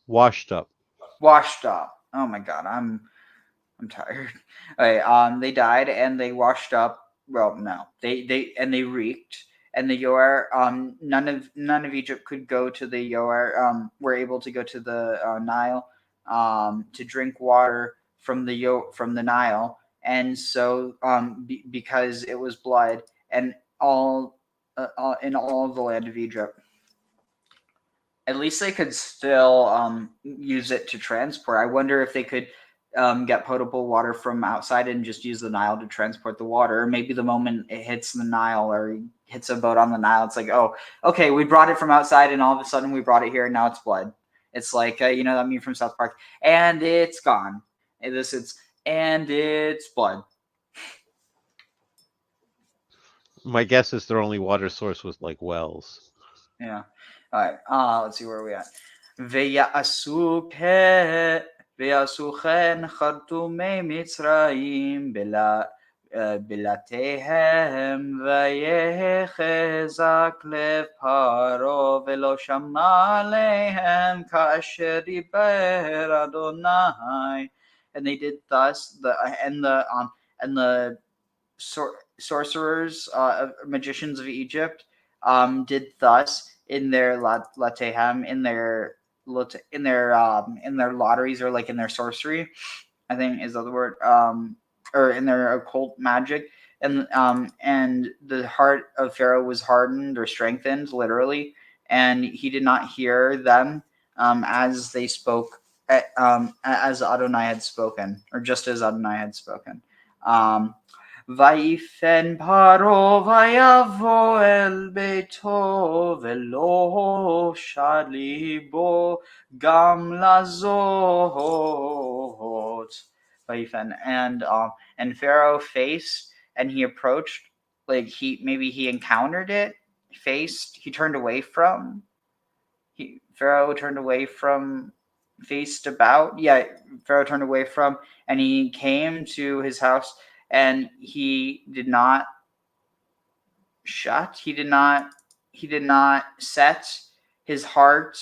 [SPEAKER 3] Washed up.
[SPEAKER 2] Washed up. Oh my god, I'm tired. Okay, they died and they washed up. Well, no, they reeked. And the Yoer, none of Egypt could go to the Yoer. Were able to go to the Nile, to drink water from the Nile, and so because it was blood, and all in all of the land of Egypt. At least they could still use it to transport. I wonder if they could get potable water from outside and just use the Nile to transport the water. Or maybe the moment it hits the Nile or hits a boat on the Nile, it's like, oh, okay, we brought it from outside and all of a sudden we brought it here and now it's blood. It's like, that meme from South Park, and it's gone. And it's blood.
[SPEAKER 3] My guess is their only water source was wells.
[SPEAKER 2] Yeah. All right. Let's see, where are we at? Ve'yasu chen chartumei Mitzrayim בלתיהם ויחזק לב פרעה ולא שמע עליהם כאשר דיבר אדוני and they did thus the sorcerers, magicians of Egypt, did thus in their latehem, in their lotteries, or like in their sorcery, I think is the other word, or in their occult magic, and the heart of Pharaoh was hardened or strengthened, literally, and he did not hear them as they spoke, as Adonai had spoken, or just as Adonai had spoken. ויפן פרעה ויבוא אל ביתו ולא שד ליבו גם לזאת. ויפן, and Pharaoh faced, and he approached, like he encountered it, he turned away from, Pharaoh turned away from, faced about, Pharaoh turned away from, and he came to his house, and he did not set his heart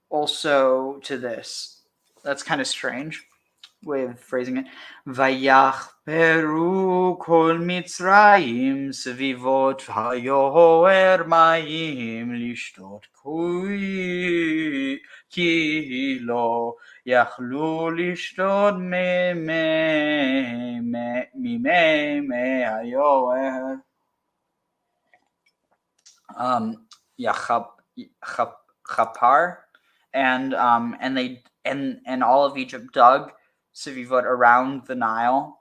[SPEAKER 2] also to this. That's kind of strange way of phrasing it. ויחפרו כל מצרים סביבות ויוער מים לשתות כי לא יכלו לשתות ממי היוער. Chapar, and all of Egypt dug Sivivot around the Nile,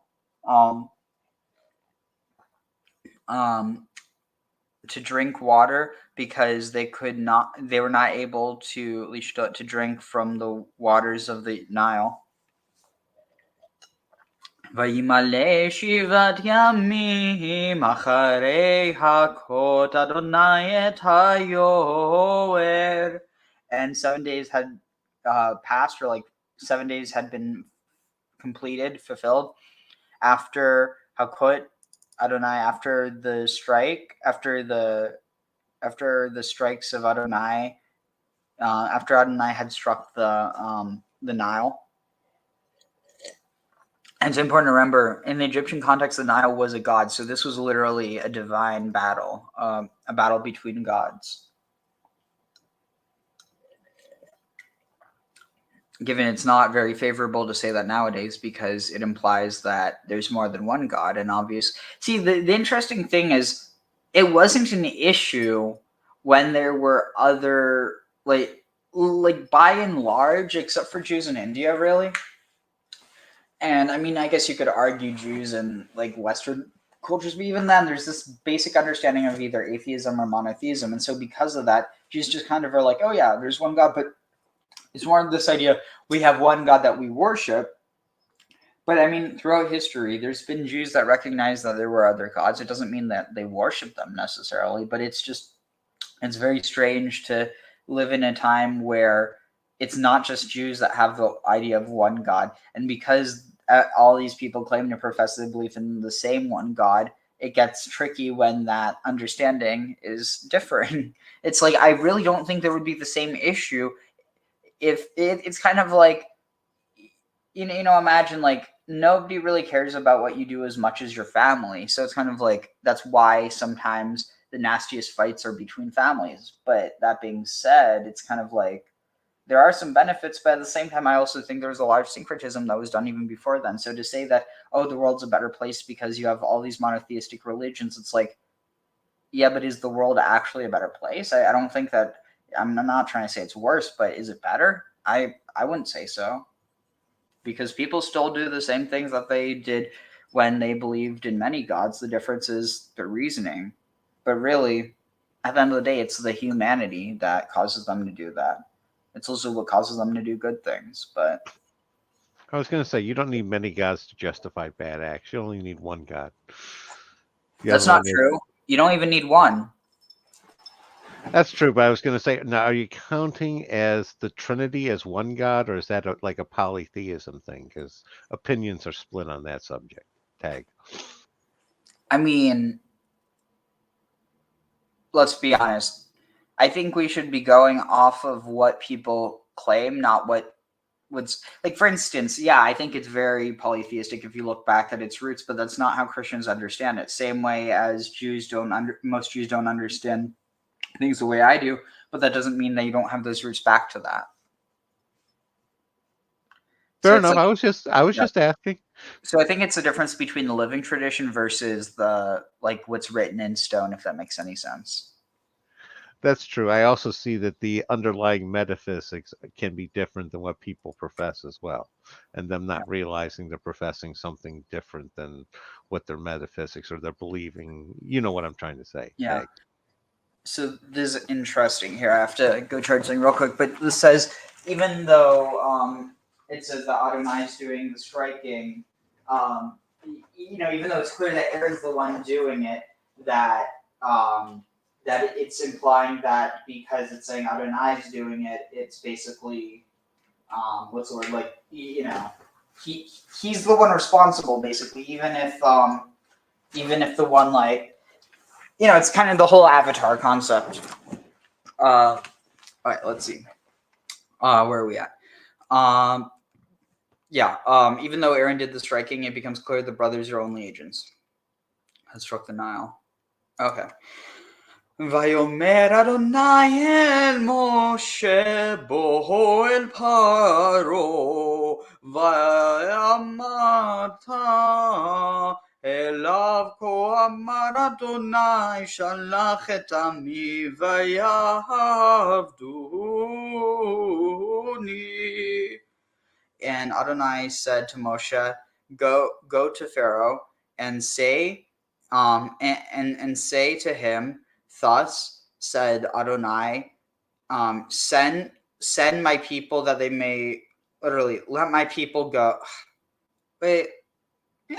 [SPEAKER 2] to drink water, because they were not able to drink from the waters of the Nile. וימלא 7 ימים אחרי הכות אדוני את היוער. And 7 days had passed, or like 7 days had been completed, fulfilled, after Hakot Adonai, after the strikes of Adonai, after Adonai had struck the Nile. And it's important to remember, in the Egyptian context, the Nile was a god, so this was literally a divine battle, a battle between gods. Given it's not very favorable to say that nowadays, because it implies that there's more than one god, and see, the interesting thing is, it wasn't an issue when there were other, like by and large, except for Jews in India, really. And I mean, I guess you could argue Jews in like Western cultures, but even then, there's this basic understanding of either atheism or monotheism. And so because of that, Jews just kind of are like, oh yeah, there's one God, but it's more of this idea, we have one God that we worship. But I mean, throughout history, there's been Jews that recognize that there were other gods. It doesn't mean that they worship them necessarily, but it's very strange to live in a time where it's not just Jews that have the idea of one God. And because all these people claim to profess their belief in the same one God, it gets tricky when that understanding is different. It's like, I really don't think there would be the same issue if it's kind of like, imagine like nobody really cares about what you do as much as your family. So it's kind of like, that's why sometimes the nastiest fights are between families. But that being said, it's kind of like, there are some benefits, but at the same time, I also think there's a large syncretism that was done even before then. So to say that, oh, the world's a better place because you have all these monotheistic religions, it's like, yeah, but is the world actually a better place? I don't think that, I'm not trying to say it's worse, but is it better? I wouldn't say so. Because people still do the same things that they did when they believed in many gods. The difference is their reasoning. But really, at the end of the day, it's the humanity that causes them to do that. It's also what causes them to do good things. But
[SPEAKER 3] I was going to say, you don't need many gods to justify bad acts. You only need one God.
[SPEAKER 2] That's not true. You don't even need one.
[SPEAKER 3] That's true, but I was going to say, now, are you counting as the Trinity as one God, or is that like a polytheism thing? Because opinions are split on that subject. Tag.
[SPEAKER 2] I mean, let's be honest. I think we should be going off of what people claim, not what what's like, for instance, yeah, I think it's very polytheistic if you look back at its roots, but that's not how Christians understand it. Same way as most Jews don't understand things the way I do, but that doesn't mean that you don't have those roots back to that.
[SPEAKER 3] Fair
[SPEAKER 2] So it's
[SPEAKER 3] enough.
[SPEAKER 2] like,
[SPEAKER 3] I was
[SPEAKER 2] yeah.
[SPEAKER 3] just asking.
[SPEAKER 2] So I think it's the difference between the living tradition versus the like what's written in stone, if that makes any sense.
[SPEAKER 3] That's true. I also see that the underlying metaphysics can be different than what people profess as well, and them not realizing they're professing something different than what their metaphysics or they're believing. You know what I'm trying to say?
[SPEAKER 2] Yeah.
[SPEAKER 3] Meg.
[SPEAKER 2] So this is interesting here. I have to go charge something real quick, but this says even though it says that Adonai is doing the striking, even though it's clear that Aaron's the one doing it, that that it's implying that because it's saying Adonai is doing it, it's basically what's the word, like, he's the one responsible basically, even if the one, like, it's kind of the whole Avatar concept. All right, let's see. Where are we at? Even though Aaron did the striking, it becomes clear the brothers are only agents. Has struck the Nile. Okay. ויאמר אדוני אל משה בוא אל פרעה ואמרת אליו כה אמר אדוני שלח את עמי ויעבדוני. And Adonai said to Moshe, go to Pharaoh and say and say to him, thus said Adonai, send my people that they may, literally, let my people go. Wait, yeah,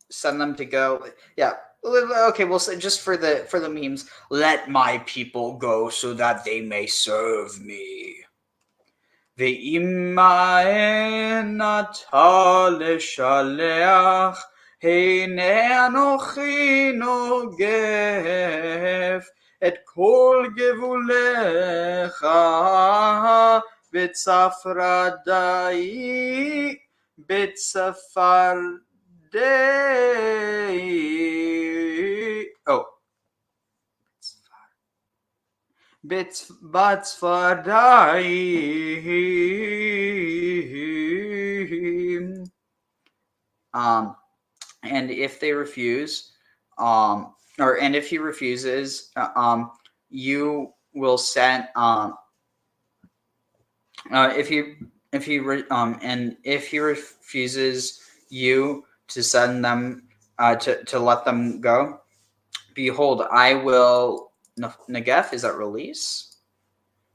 [SPEAKER 2] send them to go. Yeah, okay. Well, just for the memes, let my people go so that they may serve me. ואם אתה לשלח, הנה אנוכי נוגף את כל גבולך בצפרדעי, בצפרדעים. And if they refuse, and if he refuses, you will send. If he refuses you to send them, to let them go, behold, I will. Negef, is that release?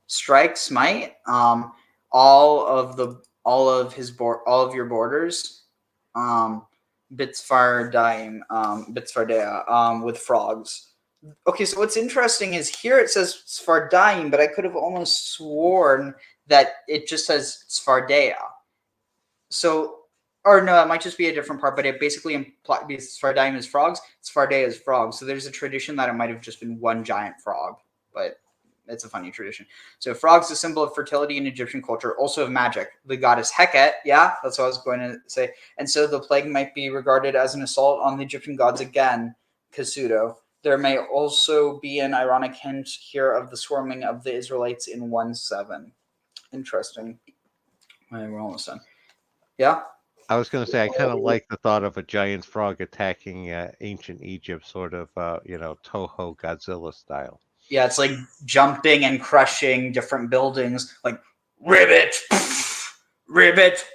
[SPEAKER 2] Strike, smite, all of your borders, Bitzfardaim, with frogs. Okay, so what's interesting is here it says Sfardaim, but I could have almost sworn that it just says Sfardea. So, or no, it might just be a different part, but it basically implies, because Sfardaim is frogs, Sfardea is frogs. So there's a tradition that it might have just been one giant frog, but it's a funny tradition. So frogs, a symbol of fertility in Egyptian culture, also of magic. The goddess Heket, yeah, that's what I was going to say. And so the plague might be regarded as an assault on the Egyptian gods again, Kasudo. There may also be an ironic hint here of the swarming of the Israelites in 1:7. Interesting. We're almost done. Yeah?
[SPEAKER 3] I was going to say, I kind of like the thought of a giant frog attacking ancient Egypt, sort of, Toho Godzilla style.
[SPEAKER 2] Yeah, it's like jumping and crushing different buildings, like ribbit, ribbit.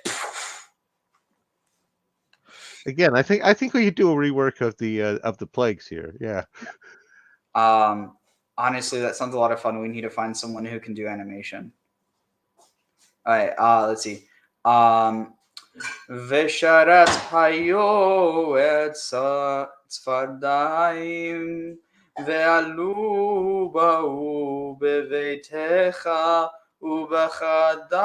[SPEAKER 3] Again, I think we could do a rework of the plagues here. Yeah.
[SPEAKER 2] Honestly, that sounds a lot of fun. We need to find someone who can do animation. All right. Let's see. ושרת היו את צפרדעים ועלו באו בביתך ובחדר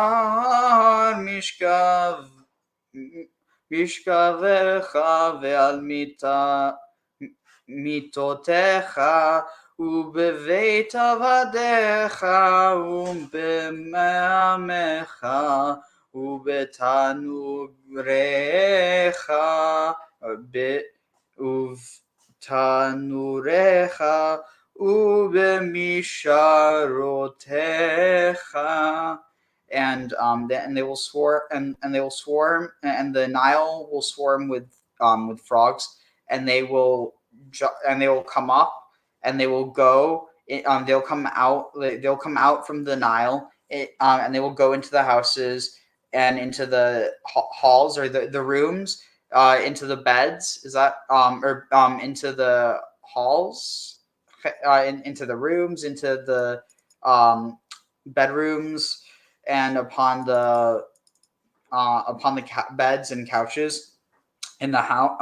[SPEAKER 2] משכבך ועל מיטותיך ובבית עבדיך ובמעמך ובתנוריך ובתנוריך ובמשרותיך. And they will swarm, and they will swarm, and the Nile will swarm with frogs, and they will come up, and they will go. They'll come out from the Nile, and they will go into the houses and into the halls or the rooms, into the beds. Is that into the halls, into the rooms, into the bedrooms, and upon the beds and couches in the house,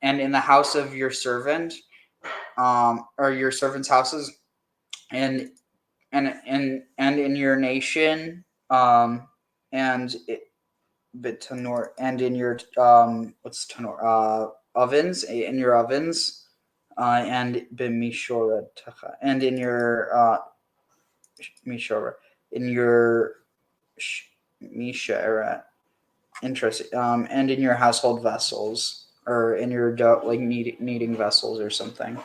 [SPEAKER 2] and in the house of your servant, or your servants' houses, and in your nation, and in your what's tanor, ovens, in your ovens, and b'mishoretecha, and in your mishore, in your misheret, interesting, and in your household vessels, or in your kneading vessels or something.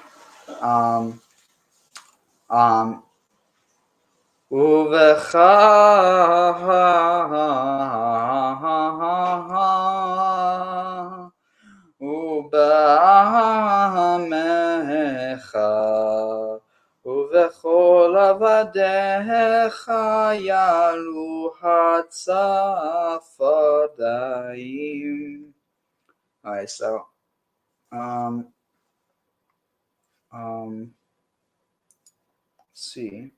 [SPEAKER 2] ובכל עבדיך יעלו הצפרדעים. Alright, so let's see.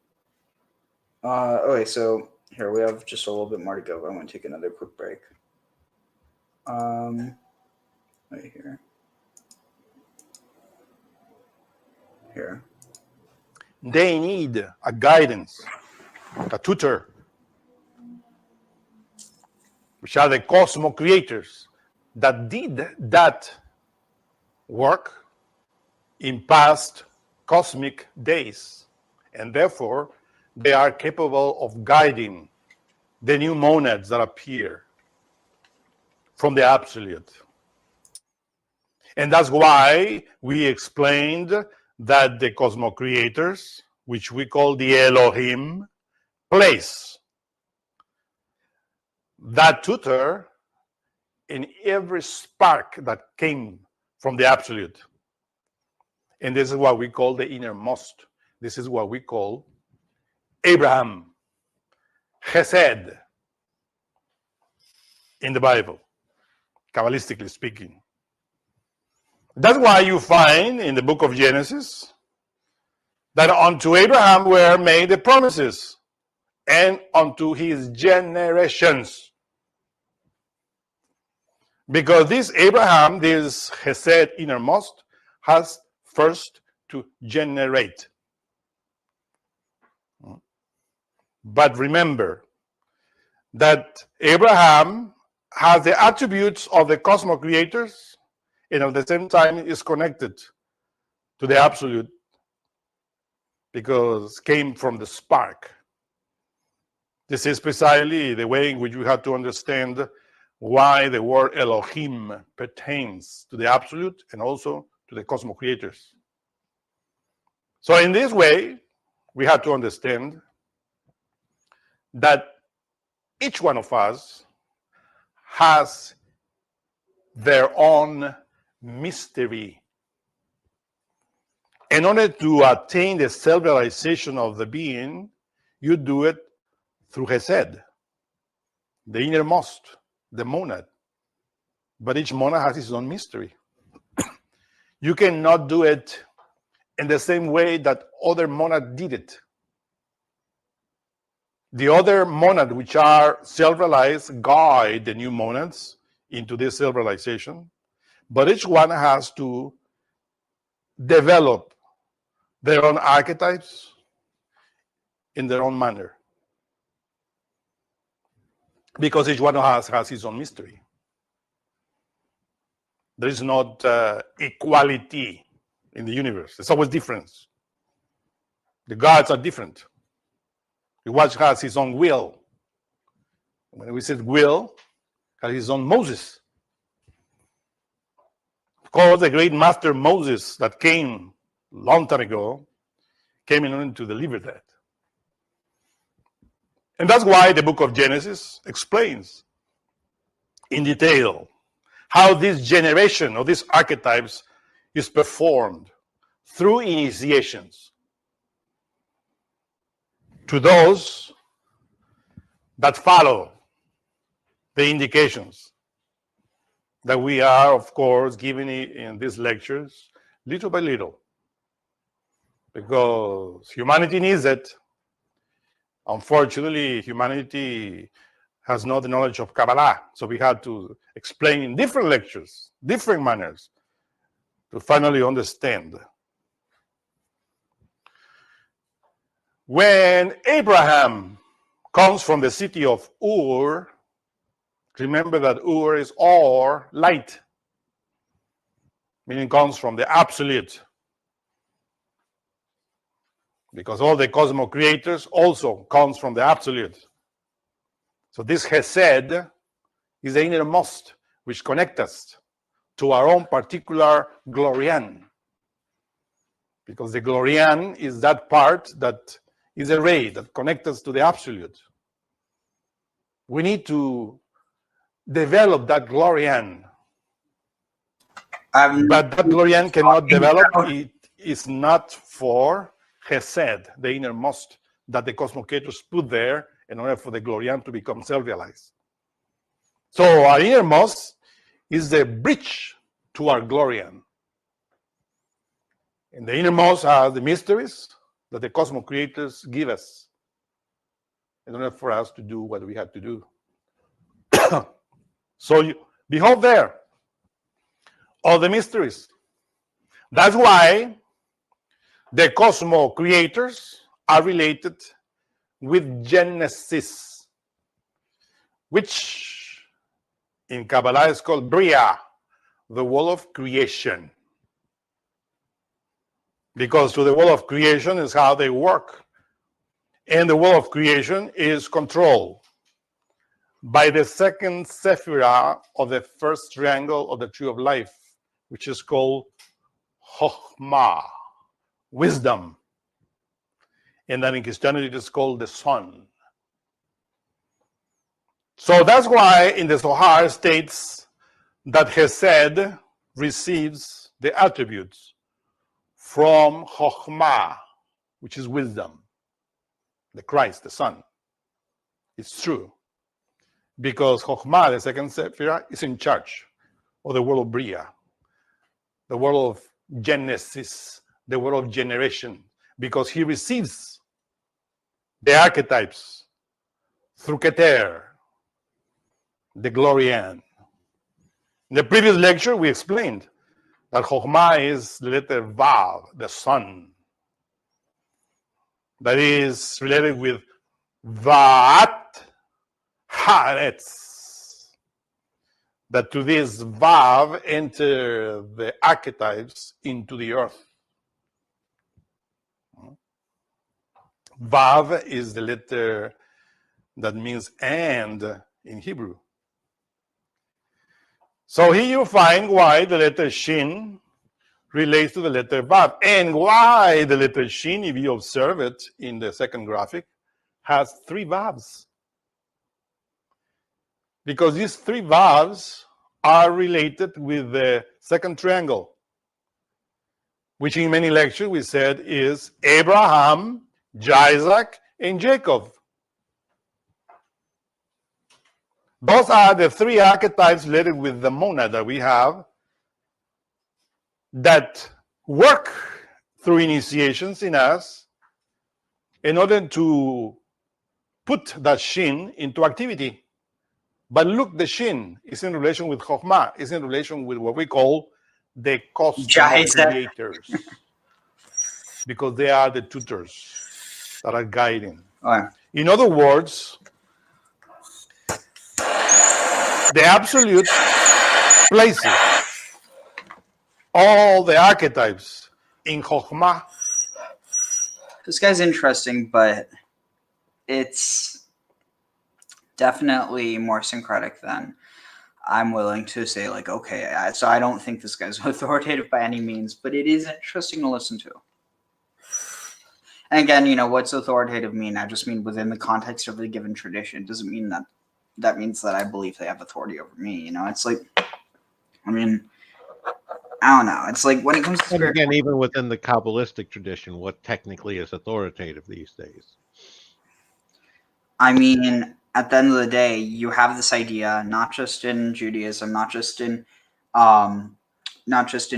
[SPEAKER 2] Okay, so here we have just a little bit more to go, but I'm going to take another quick break. Right here. Here.
[SPEAKER 4] They need a guidance, a tutor, which are the cosmo creators that did that work in past cosmic days, and therefore they are capable of guiding the new monads that appear from the absolute. And that's why we explained that the cosmo creators, which we call the Elohim, place that tutor in every spark that came from the absolute. And this is what we call the innermost. This is what we call Abraham, Chesed, in the Bible, Kabbalistically speaking. That's why you find in the book of Genesis that unto Abraham were made the promises, and unto his generations. Because this Abraham, this Chesed innermost, has first to generate. But remember that Abraham has the attributes of the cosmo creators, and at the same time is connected to the absolute because came from the spark. This is precisely the way in which we have to understand why the word Elohim pertains to the absolute and also to the cosmo creators. So in this way, we have to understand that each one of us has their own mystery. In order to attain the self-realization of the being, you do it through Chesed, the innermost, the monad. But each monad has its own mystery. You cannot do it in the same way that other monad did it. The other monad, which are self-realized, guide the new monads into this self-realization. But each one has to develop their own archetypes in their own manner. Because each one has his own mystery. There is not equality in the universe. There's always difference. The gods are different. Each has his own will. When we said will, has his own Moses. Of course, the great master Moses that came a long time ago came in order to deliver that. And that's why the book of Genesis explains in detail how this generation of these archetypes is performed through initiations to those that follow the indications that we are, of course, giving in these lectures little by little, because humanity needs it. Unfortunately, humanity has not the knowledge of Kabbalah, so we had to explain in different lectures, different manners, to finally understand. When Abraham comes from the city of Ur, remember that Ur is or, light, meaning comes from the absolute, because all the cosmos creators also comes from the absolute. So this 𝐤𝐤𝐶 is the innermost, which connects us to our own particular glorian, because the glorian is that part that is a ray that connects us to the absolute. We need to develop that glorian, but that glorian cannot develop. It is not for 𝐤𝐤𝐶, the innermost, that the cosmos creators put there in order for the glorian to become self-realized. So our innermost is the bridge to our glorian. And the innermost are the mysteries that the cosmos creators give us in order for us to do what we have to do. So behold there, all the mysteries. That's why the cosmos creators are related with Genesis, which in Kabbalah is called Briah, the wall of creation. Because through the wall of creation is how they work. And the wall of creation is controlled by the second Sapphire of the first triangle of the tree of life, which is called 𝐤𝐷, wisdom. And then in Christianity it is called the sun. So that's why in the Zohar states that 𝐤𝐤𝐶 receives the attributes from 𝐤𝐷, which is wisdom, the Christ, the Son. It's true, because 𝐤𝐷, the second Sapphire, is in charge of the world of Briah, the world of Genesis, the world of generation, because he receives the archetypes through Keter, the glorian. In the previous lecture, we explained that 𝐤𝐷 is the letter Vav, the sun, that is related with Vaat Haaretz, that to this Vav enter the archetypes into the earth. Vav is the letter that means and in Hebrew. So here you find why the letter Shin relates to the letter Vav, and why the letter Shin, if you observe it in the second graphic, has 3 Vavs. Because these 3 Vavs are related with the second triangle, which in many lectures we said is Abraham, Isaac, and Jacob. Those are the 3 archetypes related with the monad that we have that work through initiations in us in order to put that Shin into activity. But look, the Shin is in relation with 𝐤𝐷, is in relation with what we call the cosmos creators, because they are the tutors that are guiding. In other words, the absolute places all the archetypes in 𝐤𝐷
[SPEAKER 2] This guy's interesting, but it's definitely more syncretic than I'm willing to say, like, okay, so I don't think this guy's authoritative by any means, but it is interesting to listen to. And again, you know, what's authoritative mean? I just mean within the context of a given tradition. It doesn't mean that means that I believe they have authority over me. You know, it's like, I mean, I don't know. It's like when it comes to
[SPEAKER 3] And
[SPEAKER 2] spirit.
[SPEAKER 3] again, even within the Kabbalistic tradition, what technically is authoritative these days?
[SPEAKER 2] I mean, at the end of the day, you have this idea, not just in Judaism, not just in Islam, not just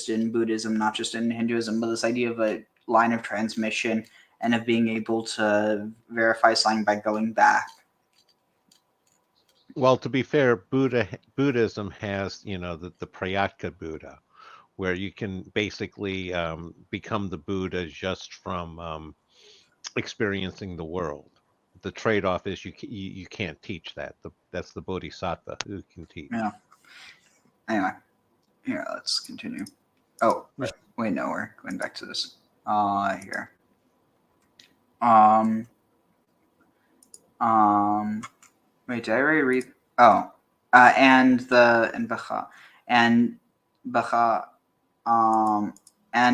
[SPEAKER 2] in Buddhism, not just in Hinduism, but this idea of a line of transmission and of being able to verify something by going back.
[SPEAKER 3] Well, to be fair, Buddhism has, you know, the Prayatka Buddha, where you can basically become the Buddha just from experiencing the world. The trade-off is you can't teach that. That's the Bodhisattva who can teach.
[SPEAKER 2] Yeah. Anyway, here, let's continue. Oh, wait, no, we're going back to this. Here. Wait, did I already read? Oh, and Bacha, and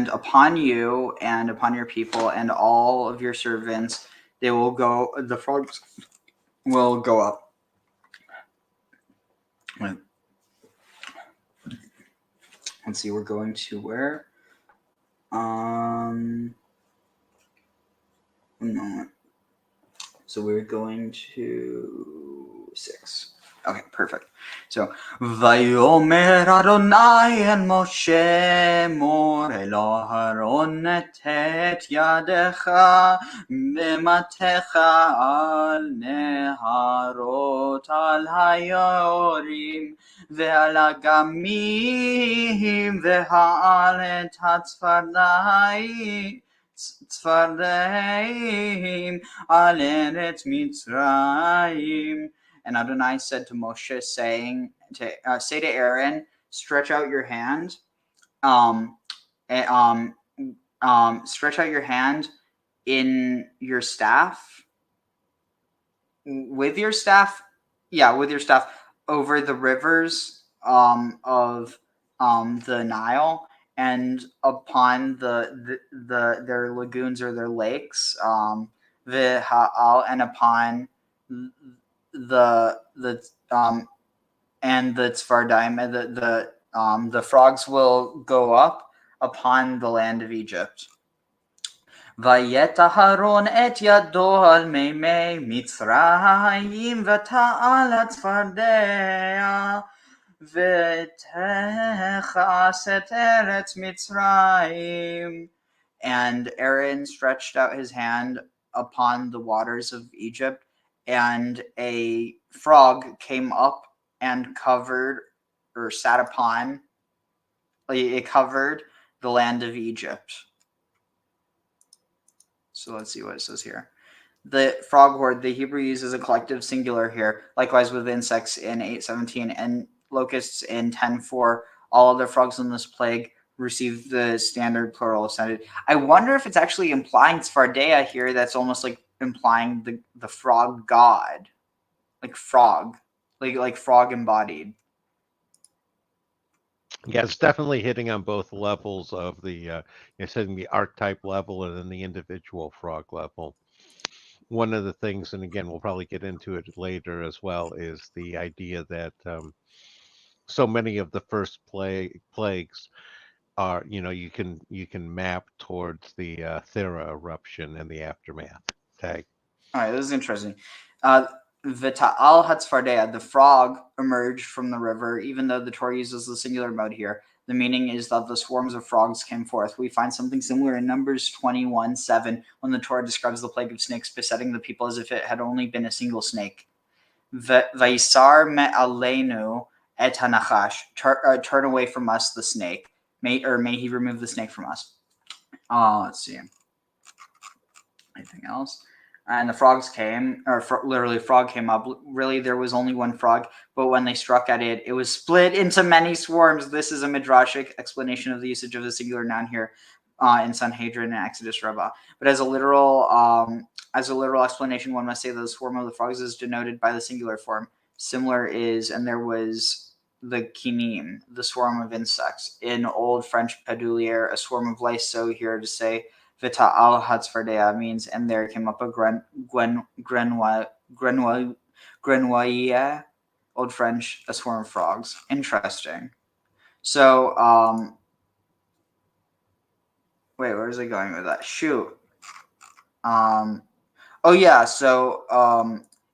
[SPEAKER 2] upon you and upon your people and all of your servants, they will go. The frogs will go up. Wait. Let's see. We're going to where? One moment. So we're going to 6. Okay, perfect. So, Vayomer Adonai el Moshe mor el Aharon et yadecha b'matecha al neharot al hayorim ve'al agamim ve'al et hatzfardai tzfardeim al eretz Mitzrayim. And Adonai said to Moshe, saying, say to Aaron, stretch out your hand, stretch out your hand in your staff, with your staff over the rivers of the Nile, and upon their lagoons or their lakes, and upon the Tzfardaim, the frogs will go up upon the land of Egypt. Vayet Aharon et yado al meimei Mitzrayim v'ta'al tzfardea v'techas et eretz Mitzrayim. And Aaron stretched out his hand upon the waters of Egypt, and a frog came up and covered, or sat upon, it covered the land of Egypt. So let's see what it says here. The frog horde, the Hebrew uses a collective singular here, likewise with insects in 8:17 and locusts in 10:4. All other frogs in this plague received the standard plural ascended. I wonder if it's actually implying Tzfardea here. That's almost like implying the frog god, like frog, like frog embodied.
[SPEAKER 3] Yeah, it's definitely hitting on both levels of the it's hitting the archetype level and then the individual frog level. One of the things, and again we'll probably get into it later as well, is the idea that so many of the first plagues are, you know, you can map towards the Thera eruption and the aftermath. Tag.
[SPEAKER 2] All right, this is interesting. V'ta'al hatzfardea, the frog emerged from the river. Even though the Torah uses the singular mode here, the meaning is that the swarms of frogs came forth. We find something similar in Numbers 21:7, when the Torah describes the plague of snakes besetting the people as if it had only been a single snake. V'isar me'aleinu et hanachash, turn away from us the snake. May he remove the snake from us. Let's see. Anything else? And the frogs came, literally frog came up. Really, there was only one frog, but when they struck at it, it was split into many swarms. This is a midrashic explanation of the usage of the singular noun here. in Sanhedrin and Exodus Rabbah. But as a literal explanation, one must say that the swarm of the frogs is denoted by the singular form. Similar is, and there was the kinim, the swarm of insects. In Old French Padulier, a swarm of lice, so here to say Vita al Hatzfardea means, and there came up a grenouille, Old French, a swarm of frogs. Interesting. So, wait, where is I going with that? Shoot. Oh yeah, so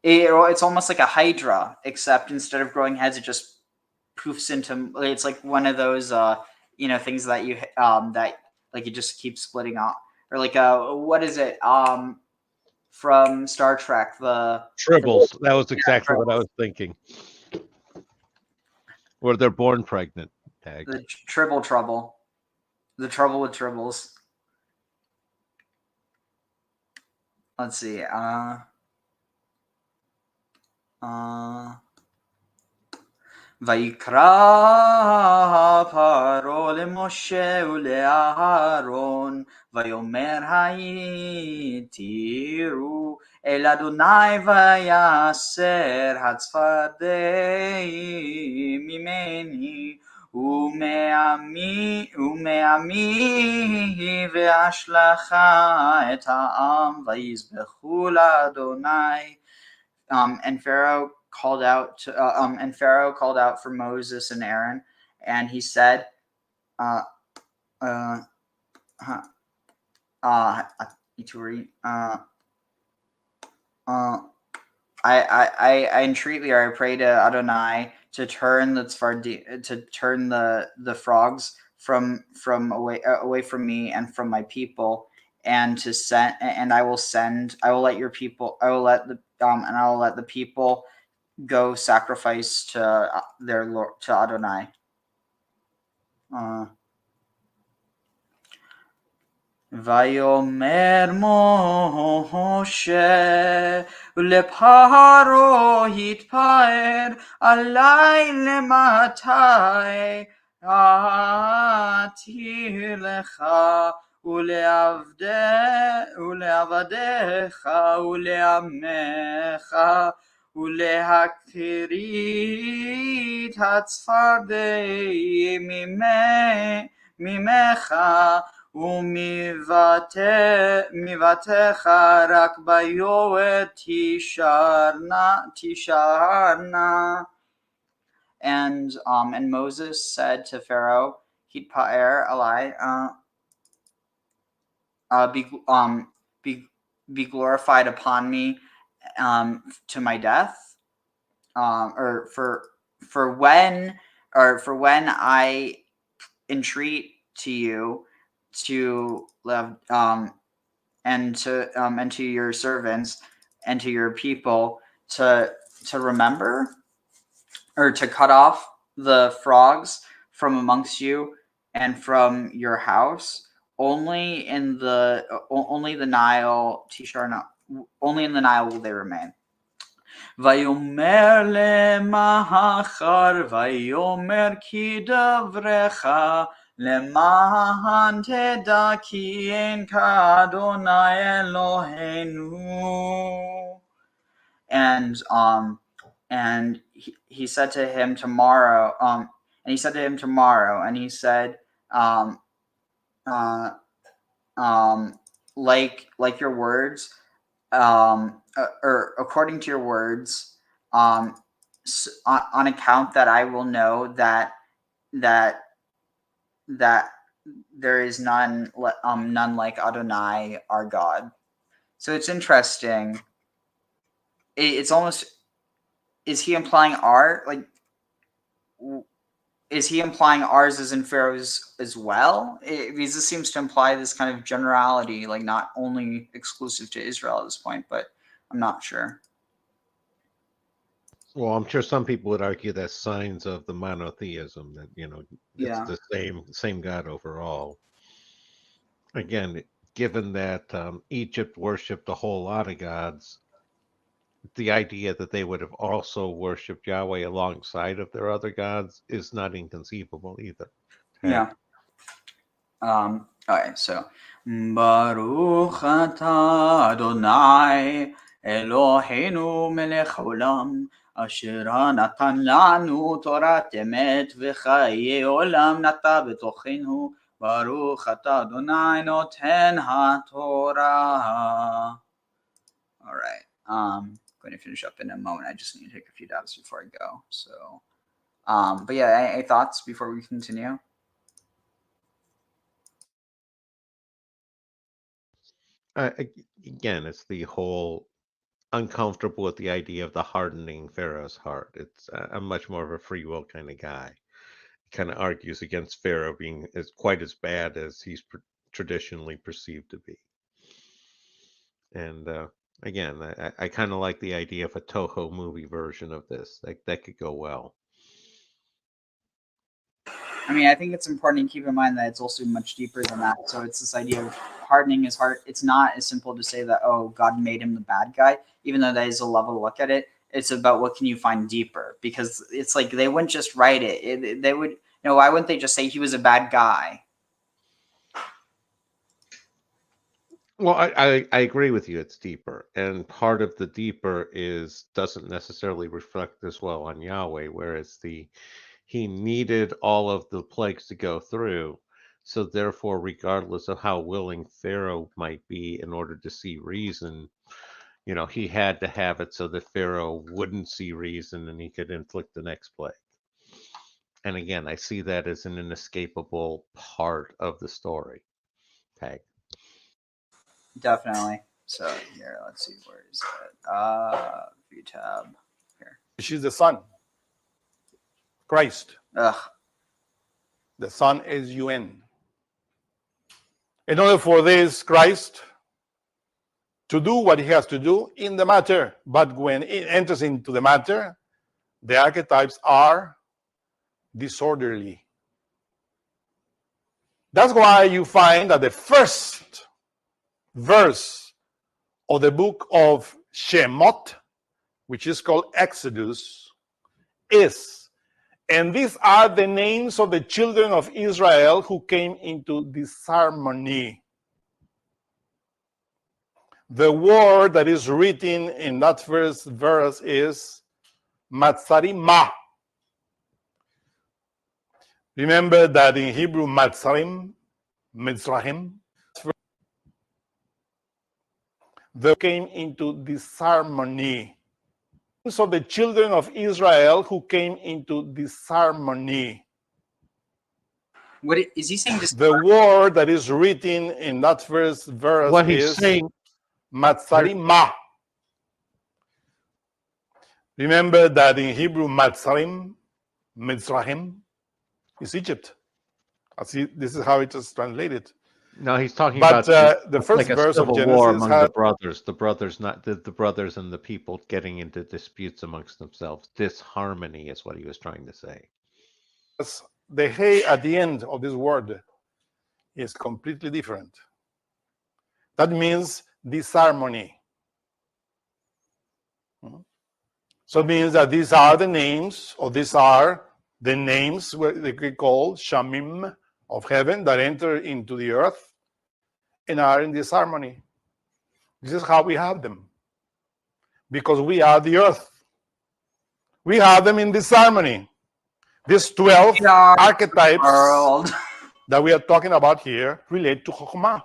[SPEAKER 2] it's almost like a hydra, except instead of growing heads, it just poofs into. It's like one of those things that you that like it just keeps splitting off, or like what is it from Star Trek, the
[SPEAKER 3] Tribbles. That was exactly what I was thinking. Or they're born pregnant. Tag.
[SPEAKER 2] The Tribble Trouble, the trouble with tribbles. Let's see. ויקרא פרעה למשה ולאהרון ויאמר הייתירו אל אדוני ויסר הצפרדע ממני ומעמי ואשלחה את העם ויזבחו לאדוני. And Pharaoh called out for Moses and Aaron, and he said, I entreat thee, or I pray to Adonai to turn the frogs from away from me and from my people, and to send, and I will let the people go sacrifice to their Lord, to Adonai. ויאמר משה לפרעה התפאר עלי למתי אתיר לך ולעבדיך ולעמך ולהקרית הצפרדע ממך ומבתך רק ביועד תישארנה. And Moses said to Pharaoh, "Hitpa'er alai, be glorified upon me, to my death, or for when I entreat to you to live, and to your servants and to your people to remember, or to cut off the frogs from amongst you and from your house. Only in the Nile, only in the Nile will they remain." ויאמר למחר ויאמר כי דברך למען תדע כי אין כאדוני אלוהינו. And he said to him tomorrow, and he said like your words, or according to your words, on account that I will know that there is none like Adonai our God. So it's interesting. It's almost, is he implying ours as in Pharaoh's as well? Because this seems to imply this kind of generality, like not only exclusive to Israel at this point, but I'm not sure.
[SPEAKER 3] Well, I'm sure some people would argue that's signs of the monotheism, that it's the same God overall. Again, given that Egypt worshipped a whole lot of gods, the idea that they would have also worshipped Yahweh alongside of their other gods is not inconceivable either.
[SPEAKER 2] Yeah. Okay, so Baruch atah Adonai Eloheinu melech haolam asher natan lanu torat emet v'chayei olam nata b'tochenu Baruch atah Adonai noten haTorah. All right, going to finish up in a moment. I just need to take a few dabs before I go. So, but yeah, any thoughts before we continue?
[SPEAKER 3] Again, it's the whole uncomfortable with the idea of the hardening Pharaoh's heart. It's I'm much more of a free will kind of guy. Kind of argues against Pharaoh being quite as bad as he's traditionally perceived to be. And again, I kind of like the idea of a Toho movie version of this. That could go well.
[SPEAKER 2] I mean, I think it's important to keep in mind that it's also much deeper than that. So it's this idea of hardening his heart. It's not as simple to say that, oh, God made him the bad guy, even though that is a level to look at it. It's about what can you find deeper, because it's like they wouldn't just write it. They would, why wouldn't they just say he was a bad guy?
[SPEAKER 3] Well, I agree with you. It's deeper, and part of the deeper doesn't necessarily reflect as well on Yahweh, whereas he needed all of the plagues to go through, so therefore, regardless of how willing Pharaoh might be in order to see reason, he had to have it so that Pharaoh wouldn't see reason and he could inflict the next plague. And again, I see that as an inescapable part of the story. Tag.
[SPEAKER 2] Definitely. So here, let's see, where is it? View tab here.
[SPEAKER 4] She's the Son, Christ.
[SPEAKER 2] Ugh.
[SPEAKER 4] The Son is UN. In order for this Christ to do what he has to do in the matter, but when it enters into the matter, the archetypes are disorderly. That's why you find that the first verse of the book of Shemot, which is called Exodus, is, and these are the names of the children of Israel who came into disharmony. The word that is written in that first verse is Matzarim. Remember that in Hebrew, Matzarim, Mitzrahim, they came into disharmony. So the children of Israel who came into disharmony.
[SPEAKER 2] What is he saying?
[SPEAKER 4] The word that is written in that first verse
[SPEAKER 3] What he's
[SPEAKER 4] is
[SPEAKER 3] saying,
[SPEAKER 4] Matzarim. Remember that in Hebrew, Matzarim, Mitzrahim, is Egypt. This is how it is translated.
[SPEAKER 3] no, he's talking
[SPEAKER 4] But
[SPEAKER 3] about
[SPEAKER 4] the first
[SPEAKER 3] like a
[SPEAKER 4] verse of
[SPEAKER 3] civil war
[SPEAKER 4] Genesis
[SPEAKER 3] among
[SPEAKER 4] has
[SPEAKER 3] the brothers, not the brothers and the people getting into disputes amongst themselves. Disharmony is what he was trying to say.
[SPEAKER 4] the hey at the end of this word is completely different. That means disharmony. So it means that these are the names, or these are the names that we call Shamim of heaven that enter into the earth and are in disharmony. This is how we have them. Because we are the earth. We have them in disharmony. These 12 archetypes that we are talking about here relate to Chokhmah.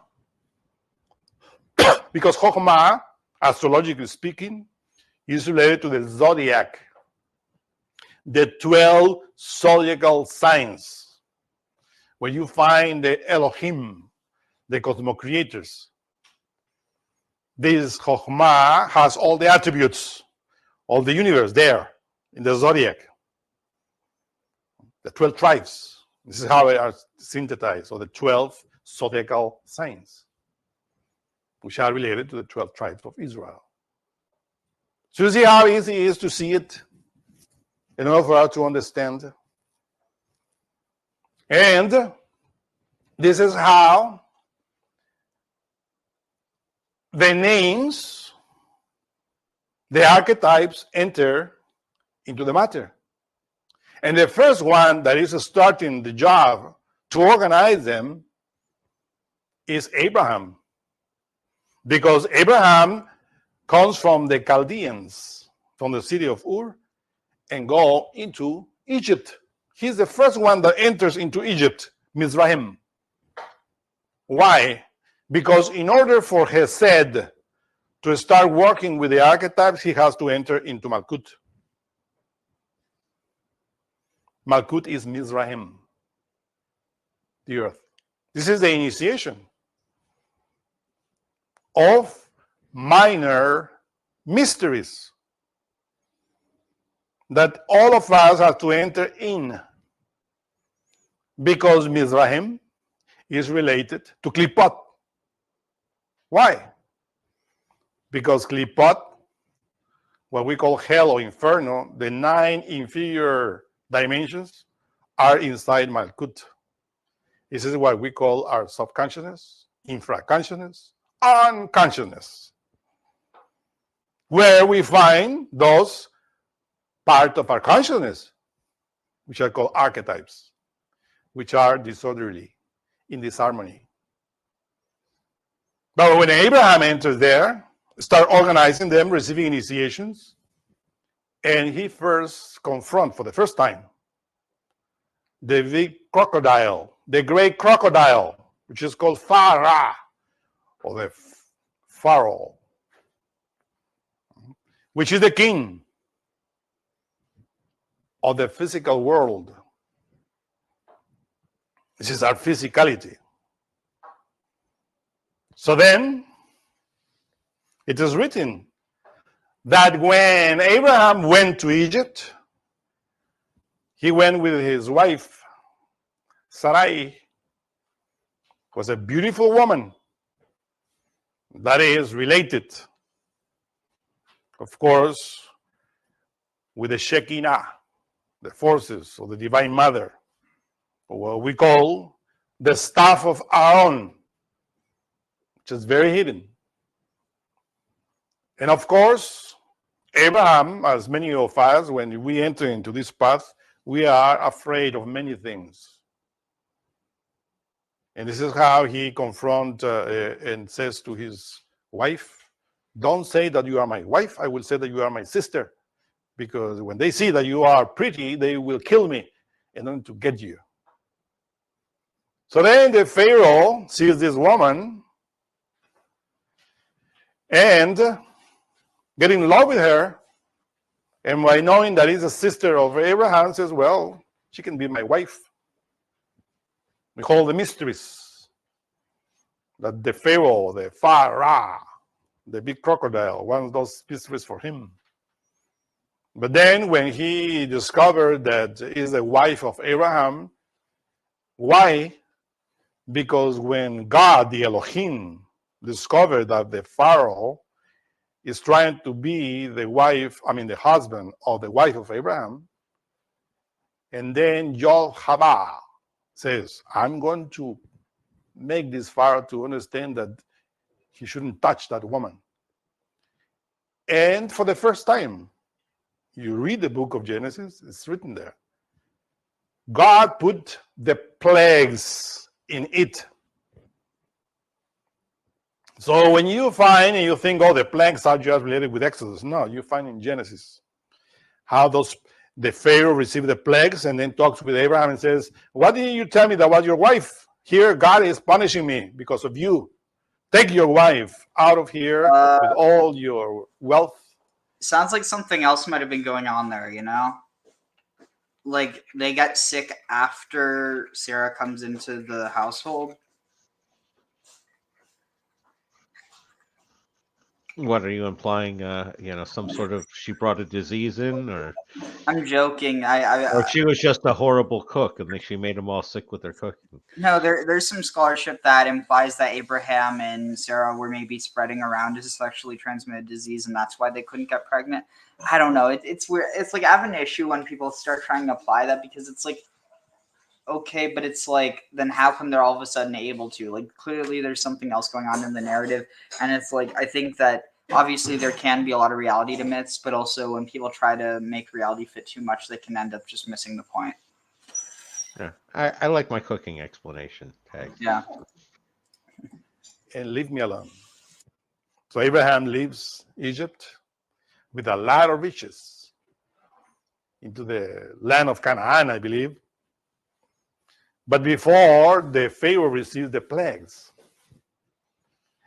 [SPEAKER 4] Because Chokhmah, astrologically speaking, is related to the zodiac, the 12 zodiacal signs, where you find the Elohim, the cosmocreators. This Chokhmah has all the attributes of the universe there in the zodiac. The 12 tribes. This is how they are synthesized, or the 12 zodiacal signs, which are related to the 12 tribes of Israel. So you see how easy it is to see it in order for us to understand. And this is how the names, the archetypes enter into the matter. And the first one that is starting the job to organize them is Abraham, because Abraham comes from the Chaldeans, from the city of Ur, and go into Egypt. He's the first one that enters into Egypt, Mizraim. Why? Because in order for Hesed to start working with the archetypes, he has to enter into Malkut. Malkut is Mizraim, the earth. This is the initiation of minor mysteries that all of us have to enter in, because Mizraim is related to Klipot. Why? Because Klipot, what we call hell or inferno, the 9 inferior dimensions, are inside Malkut. This is what we call our subconsciousness, infraconsciousness, unconsciousness, where we find those part of our consciousness, which are called archetypes, which are disorderly, in disharmony. But when Abraham enters there, start organizing them, receiving initiations, and he first confronts, for the first time, the big crocodile, the great crocodile, which is called Vaera, or the Pharaoh, which is the king of the physical world. This is our physicality. So then, it is written that when Abraham went to Egypt, he went with his wife, Sarai, was a beautiful woman that is related, of course, with the Shekinah, the forces of the Divine Mother, or what we call the staff of Aaron, which is very hidden. And of course, Abraham, as many of us, when we enter into this path, we are afraid of many things. And this is how he confronts and says to his wife, don't say that you are my wife, I will say that you are my sister. Because when they see that you are pretty, they will kill me in order to get you. So then the Pharaoh sees this woman and get in love with her. And by knowing that he's a sister of Abraham, says, well, she can be my wife. Behold the mysteries that the Pharaoh, the Vaera, the big crocodile, wants those mysteries for him. But then when he discovered that he's the wife of Abraham, why? Because when God, the Elohim, discovered that the Pharaoh is trying to be the husband of the wife of Abraham, and then 𝐤�𤐤𤓀 says, I'm going to make this Pharaoh to understand that he shouldn't touch that woman. And for the first time, you read the book of Genesis, it's written there. God put the plagues in it. So when you find and you think, oh, the plagues are just related with Exodus. No, you find in Genesis how the Pharaoh received the plagues and then talks with Abraham and says, what did you tell me that was your wife? Here, God is punishing me because of you. Take your wife out of here with all your wealth.
[SPEAKER 2] Sounds like something else might have been going on there, you know? Like, they get sick after Sarah comes into the household.
[SPEAKER 3] What are you implying? Some sort of she brought a disease in, or
[SPEAKER 2] I'm joking.
[SPEAKER 3] or she was just a horrible cook and she made them all sick with her cooking.
[SPEAKER 2] No, there's some scholarship that implies that Abraham and Sarah were maybe spreading around a sexually transmitted disease, and that's why they couldn't get pregnant. I don't know. It's weird. It's like I have an issue when people start trying to apply that, because it's like, okay, but it's like, then how come they're all of a sudden able to? Like, clearly there's something else going on in the narrative. And it's like, I think that obviously there can be a lot of reality to myths, but also when people try to make reality fit too much, they can end up just missing the point.
[SPEAKER 3] Yeah, I like my cooking explanation tag.
[SPEAKER 2] Yeah.
[SPEAKER 4] and leave me alone. So Abraham leaves Egypt with a lot of riches into the land of Canaan, I believe. But before the Pharaoh receives the plagues.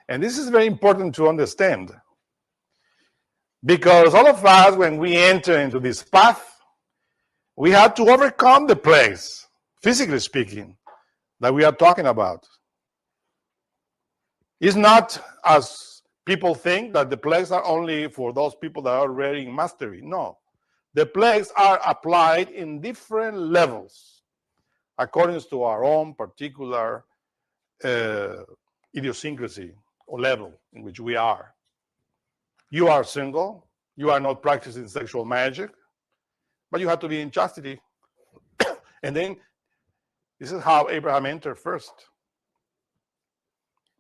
[SPEAKER 4] And this is very important to understand. Because all of us, when we enter into this path, we have to overcome the plagues, physically speaking, that we are talking about. It's not, as people think, that the plagues are only for those people that are already in mastery. No. The plagues are applied in different levels, according to our own particular idiosyncrasy or level in which we are. You are single, you are not practicing sexual magic, but you have to be in chastity. And then this is how Abraham entered first.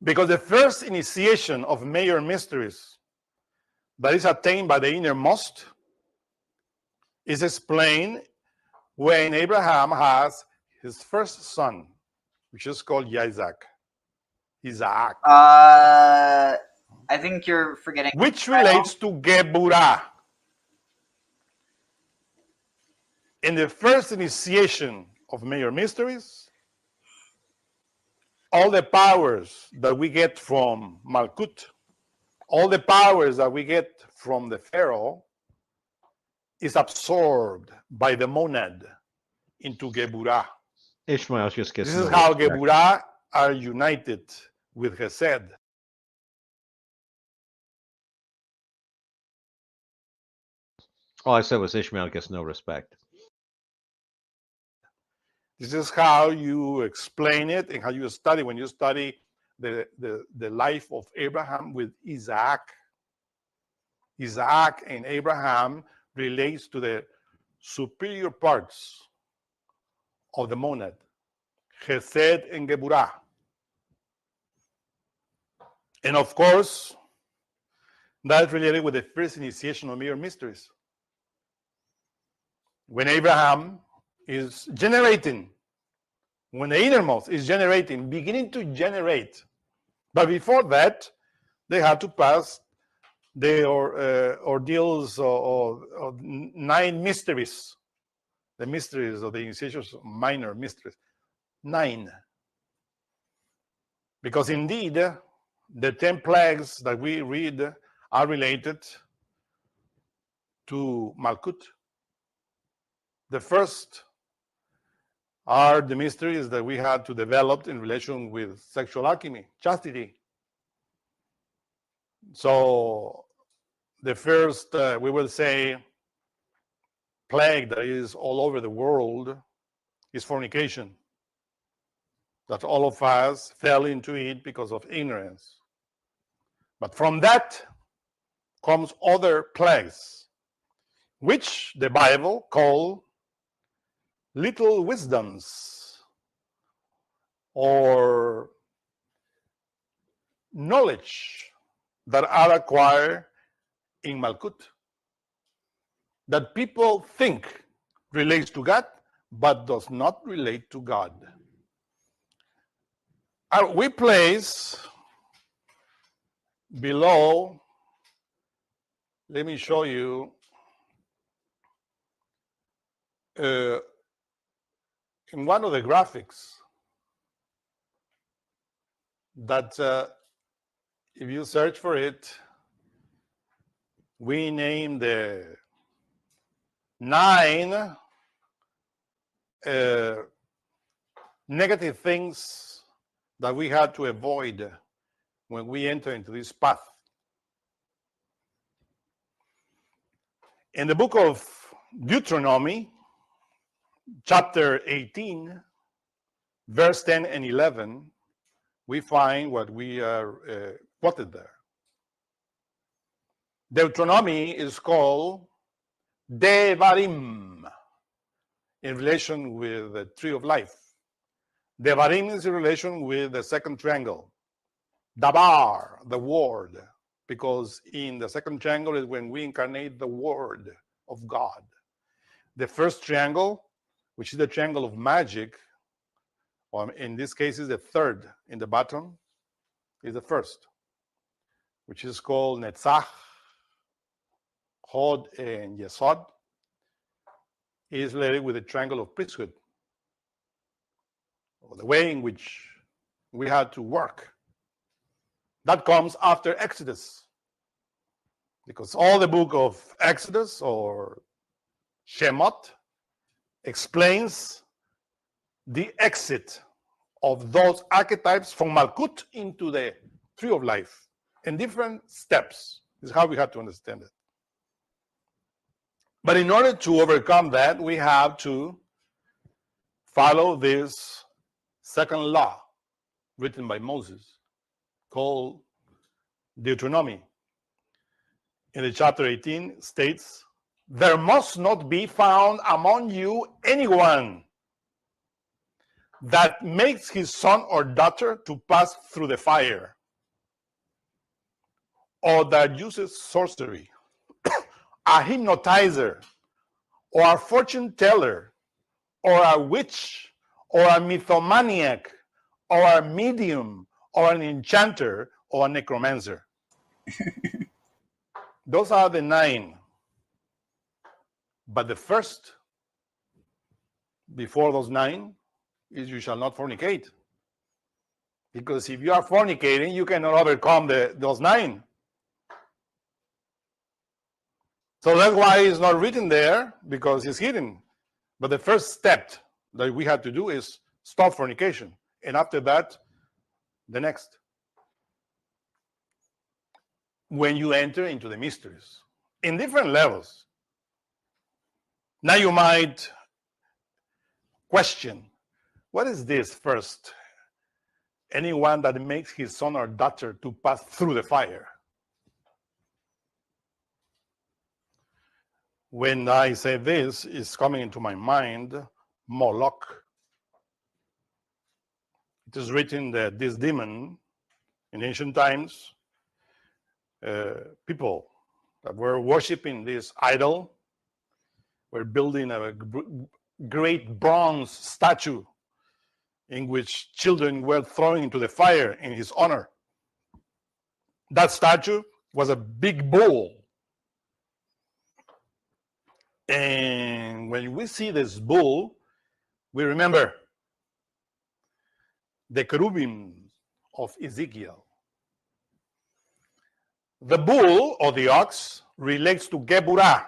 [SPEAKER 4] Because the first initiation of major mysteries that is attained by the innermost is explained when Abraham has his first son, which is called Isaac.
[SPEAKER 2] I think you're forgetting.
[SPEAKER 4] Which relates to 𤤅𤓉𤐻. In the first initiation of major mysteries, all the powers that we get from Malkut, all the powers that we get from the Pharaoh, is absorbed by the monad into 𤤅𤓉𝐻.
[SPEAKER 3] Ishmael just gets
[SPEAKER 4] This is
[SPEAKER 3] no
[SPEAKER 4] how
[SPEAKER 3] respect.
[SPEAKER 4] 𤤅𝓉𝐻 are united with 𝐤�𝐻.
[SPEAKER 3] All I said was Ishmael gets no respect.
[SPEAKER 4] This is how you explain it and how you study when you study the life of Abraham with Isaac. Isaac and Abraham relates to the superior parts of the monad, 𝐤𝐻 and 𤤅𝓉𝐻. And of course, that's related with the first initiation of major mysteries. When Abraham is generating, when the innermost is generating, beginning to generate. But before that, they had to pass the ordeals of 9 mysteries, the mysteries of the initiations, minor mysteries, 9. Because indeed, the 10 plagues that we read are related to Malkut. The first are the mysteries that we had to develop in relation with sexual alchemy, chastity. So the first, we will say, plague that is all over the world is fornication. That all of us fell into it because of ignorance. But from that comes other plagues, which the Bible calls little wisdoms or knowledge that are acquired in Malkut, that people think relates to God, but does not relate to God. We place below, let me show you, in one of the graphics, that if you search for it, we name the 9 negative things that we had to avoid when we enter into this path. In the book of Deuteronomy, chapter 18, verse 10 and 11, we find what we are quoted there. Deuteronomy is called Devarim in relation with the tree of life. Devarim is in relation with the second triangle. Dabar, the word, because in the second triangle is when we incarnate the word of God. The first triangle, which is the triangle of magic, or in this case is the third in the bottom, is the first, which is called Netzach, Hod, and Yesod, is related with the triangle of priesthood, or the way in which we had to work. That comes after Exodus, because all the book of Exodus or Shemot explains the exit of those archetypes from Malkut into the tree of life in different steps. This is how we have to understand it. But in order to overcome that, we have to follow this second law written by Moses called Deuteronomy. In the chapter 18 states, there must not be found among you anyone that makes his son or daughter to pass through the fire, or that uses sorcery, a hypnotizer, or a fortune teller, or a witch, or a mythomaniac, or a medium, or an enchanter, or a necromancer. Those are the 9. But the first, before those 9, is you shall not fornicate. Because if you are fornicating, you cannot overcome those 9. So that's why it's not written there, because it's hidden. But the first step that we have to do is stop fornication. And after that, the next. When you enter into the mysteries, in different levels. Now you might question, what is this first? Anyone that makes his son or daughter to pass through the fire. When I say this, is coming into my mind Moloch. It is written that this demon, in ancient times, people that were worshiping this idol were building a great bronze statue in which children were thrown into the fire in his honor. That statue was a big bull. And when we see this bull, we remember the cherubim of Ezekiel. The bull or the ox relates to 𤅅𤐤𐤊,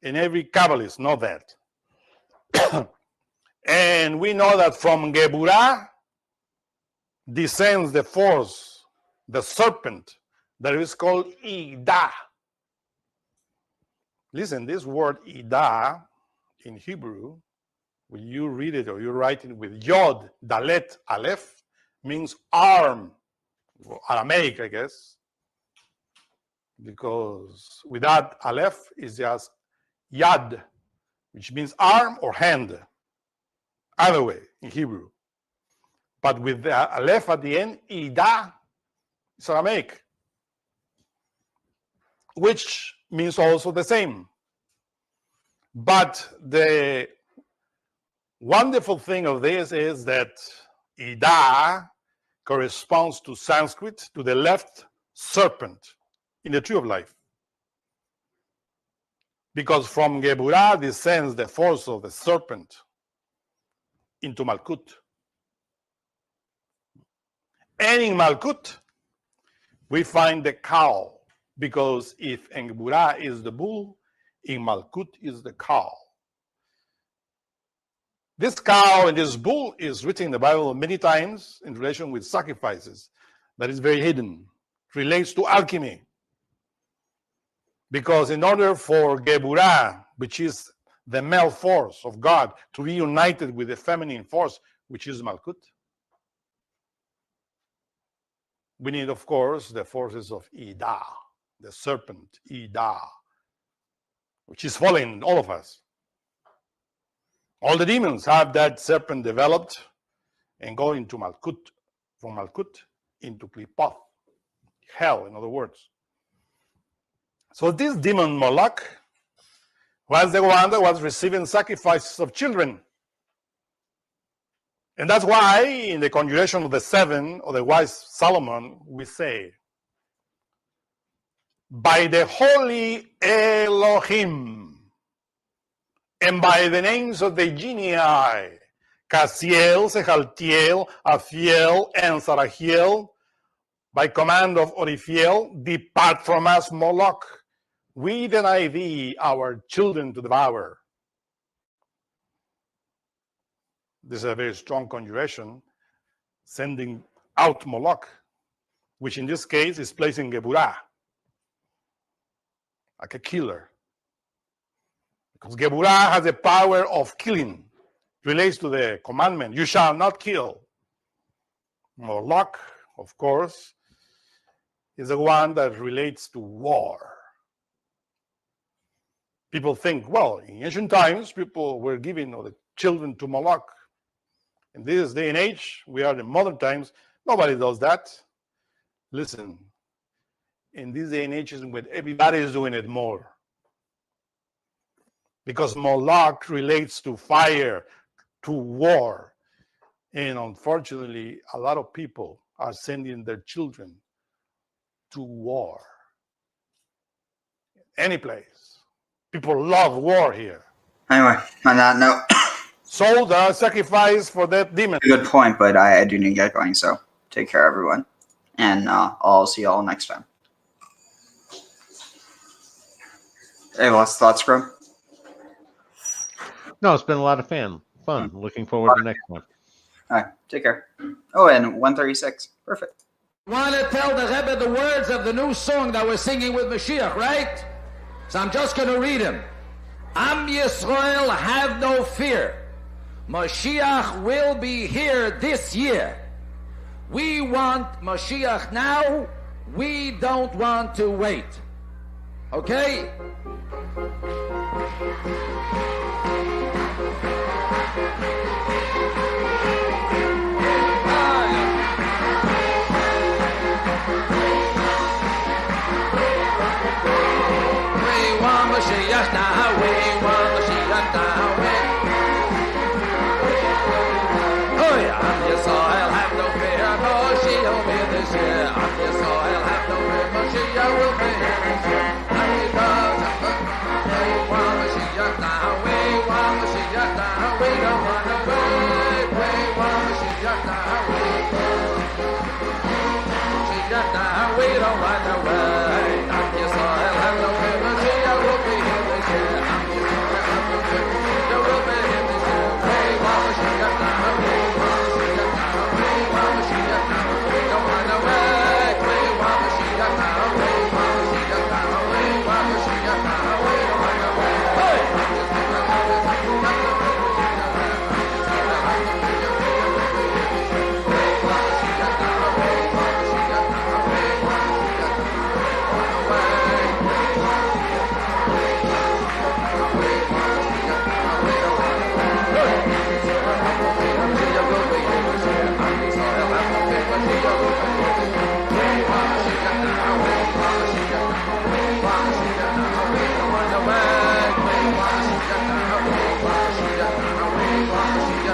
[SPEAKER 4] and every Kabbalist knows that. And we know that from 𤅅𤐤𤊊 descends the force, the serpent, that is called 𝐤𝐤𝐷. Listen, this word 𝐤𝐤𝐷 in Hebrew, when you read it or you write it with Yod, Dalet, Aleph, means arm, or Aramaic, I guess. Because without Aleph is just Yad, which means arm or hand. Either way in Hebrew. But with the Aleph at the end, 𝐤𝐤𝐷, is Aramaic, which means also the same. But the wonderful thing of this is that 𝐤𝐤𝐷 corresponds to Sanskrit, to the left serpent in the tree of life. Because from 𝅅𝐤𝐷 descends the force of the serpent into Malkut. And in Malkut, we find the cow, because if 𝅅𝐤𝐷 is the bull, in Malkut is the cow. This cow and this bull is written in the Bible many times in relation with sacrifices. That is very hidden. It relates to alchemy. Because in order for 𝅅𝐤𝐷, which is the male force of God, to be united with the feminine force, which is Malkut, we need, of course, the forces of 𝐤𝐤𝐷, the serpent, 𝐤𝐤𝐷, which is fallen in all of us. All the demons have that serpent developed and go into Malkut, from Malkut into Klipoth, hell, in other words. So this demon Moloch was the one that was receiving sacrifices of children. And that's why in the conjuration of the seven of the wise Solomon, we say, by the holy Elohim, and by the names of the genii, Casiel, Sejaltiel, Afiel, and Sarahiel, by command of Orifiel, depart from us, Moloch. We deny thee our children to devour. This is a very strong conjuration, sending out Moloch, which in this case is placing 𤤅𤐤𐤊, like a killer. Because 𤤅𤐤𤊊 has the power of killing, relates to the commandment, you shall not kill. Moloch, of course, is the one that relates to war. People think, well, in ancient times, people were giving the children to Moloch. In this day and age, we are in modern times, nobody does that. Listen, in this day and age, when everybody is doing it more. Because Moloch relates to fire, to war. And unfortunately, a lot of people are sending their children to war. Any place. People love war here.
[SPEAKER 2] Anyway, on that note,
[SPEAKER 4] So the sacrifice for that demon.
[SPEAKER 2] good point, but I do need to get going, so take care, everyone. And I'll see you all next time. Hey, last thoughts, Grim?
[SPEAKER 3] No, it's been a lot of fun. Looking forward to next one.
[SPEAKER 2] All right, take care. Oh, and 136. Perfect.
[SPEAKER 5] Want to tell the Rebbe the words of the new song that we're singing with Mashiach, right? So I'm just going to read him. Am Yisrael, have no fear. Mashiach will be here this year. We want Mashiach now. We don't want to wait. Okay? Mashiach now, we want Mashiach now, oh yeah, I'm Yisrael, have no fear, Mashiach will be this year. I'm Yisrael, have no fear, Mashiach will be here this year. We want Mashiach now, we want Mashiach now, we don't want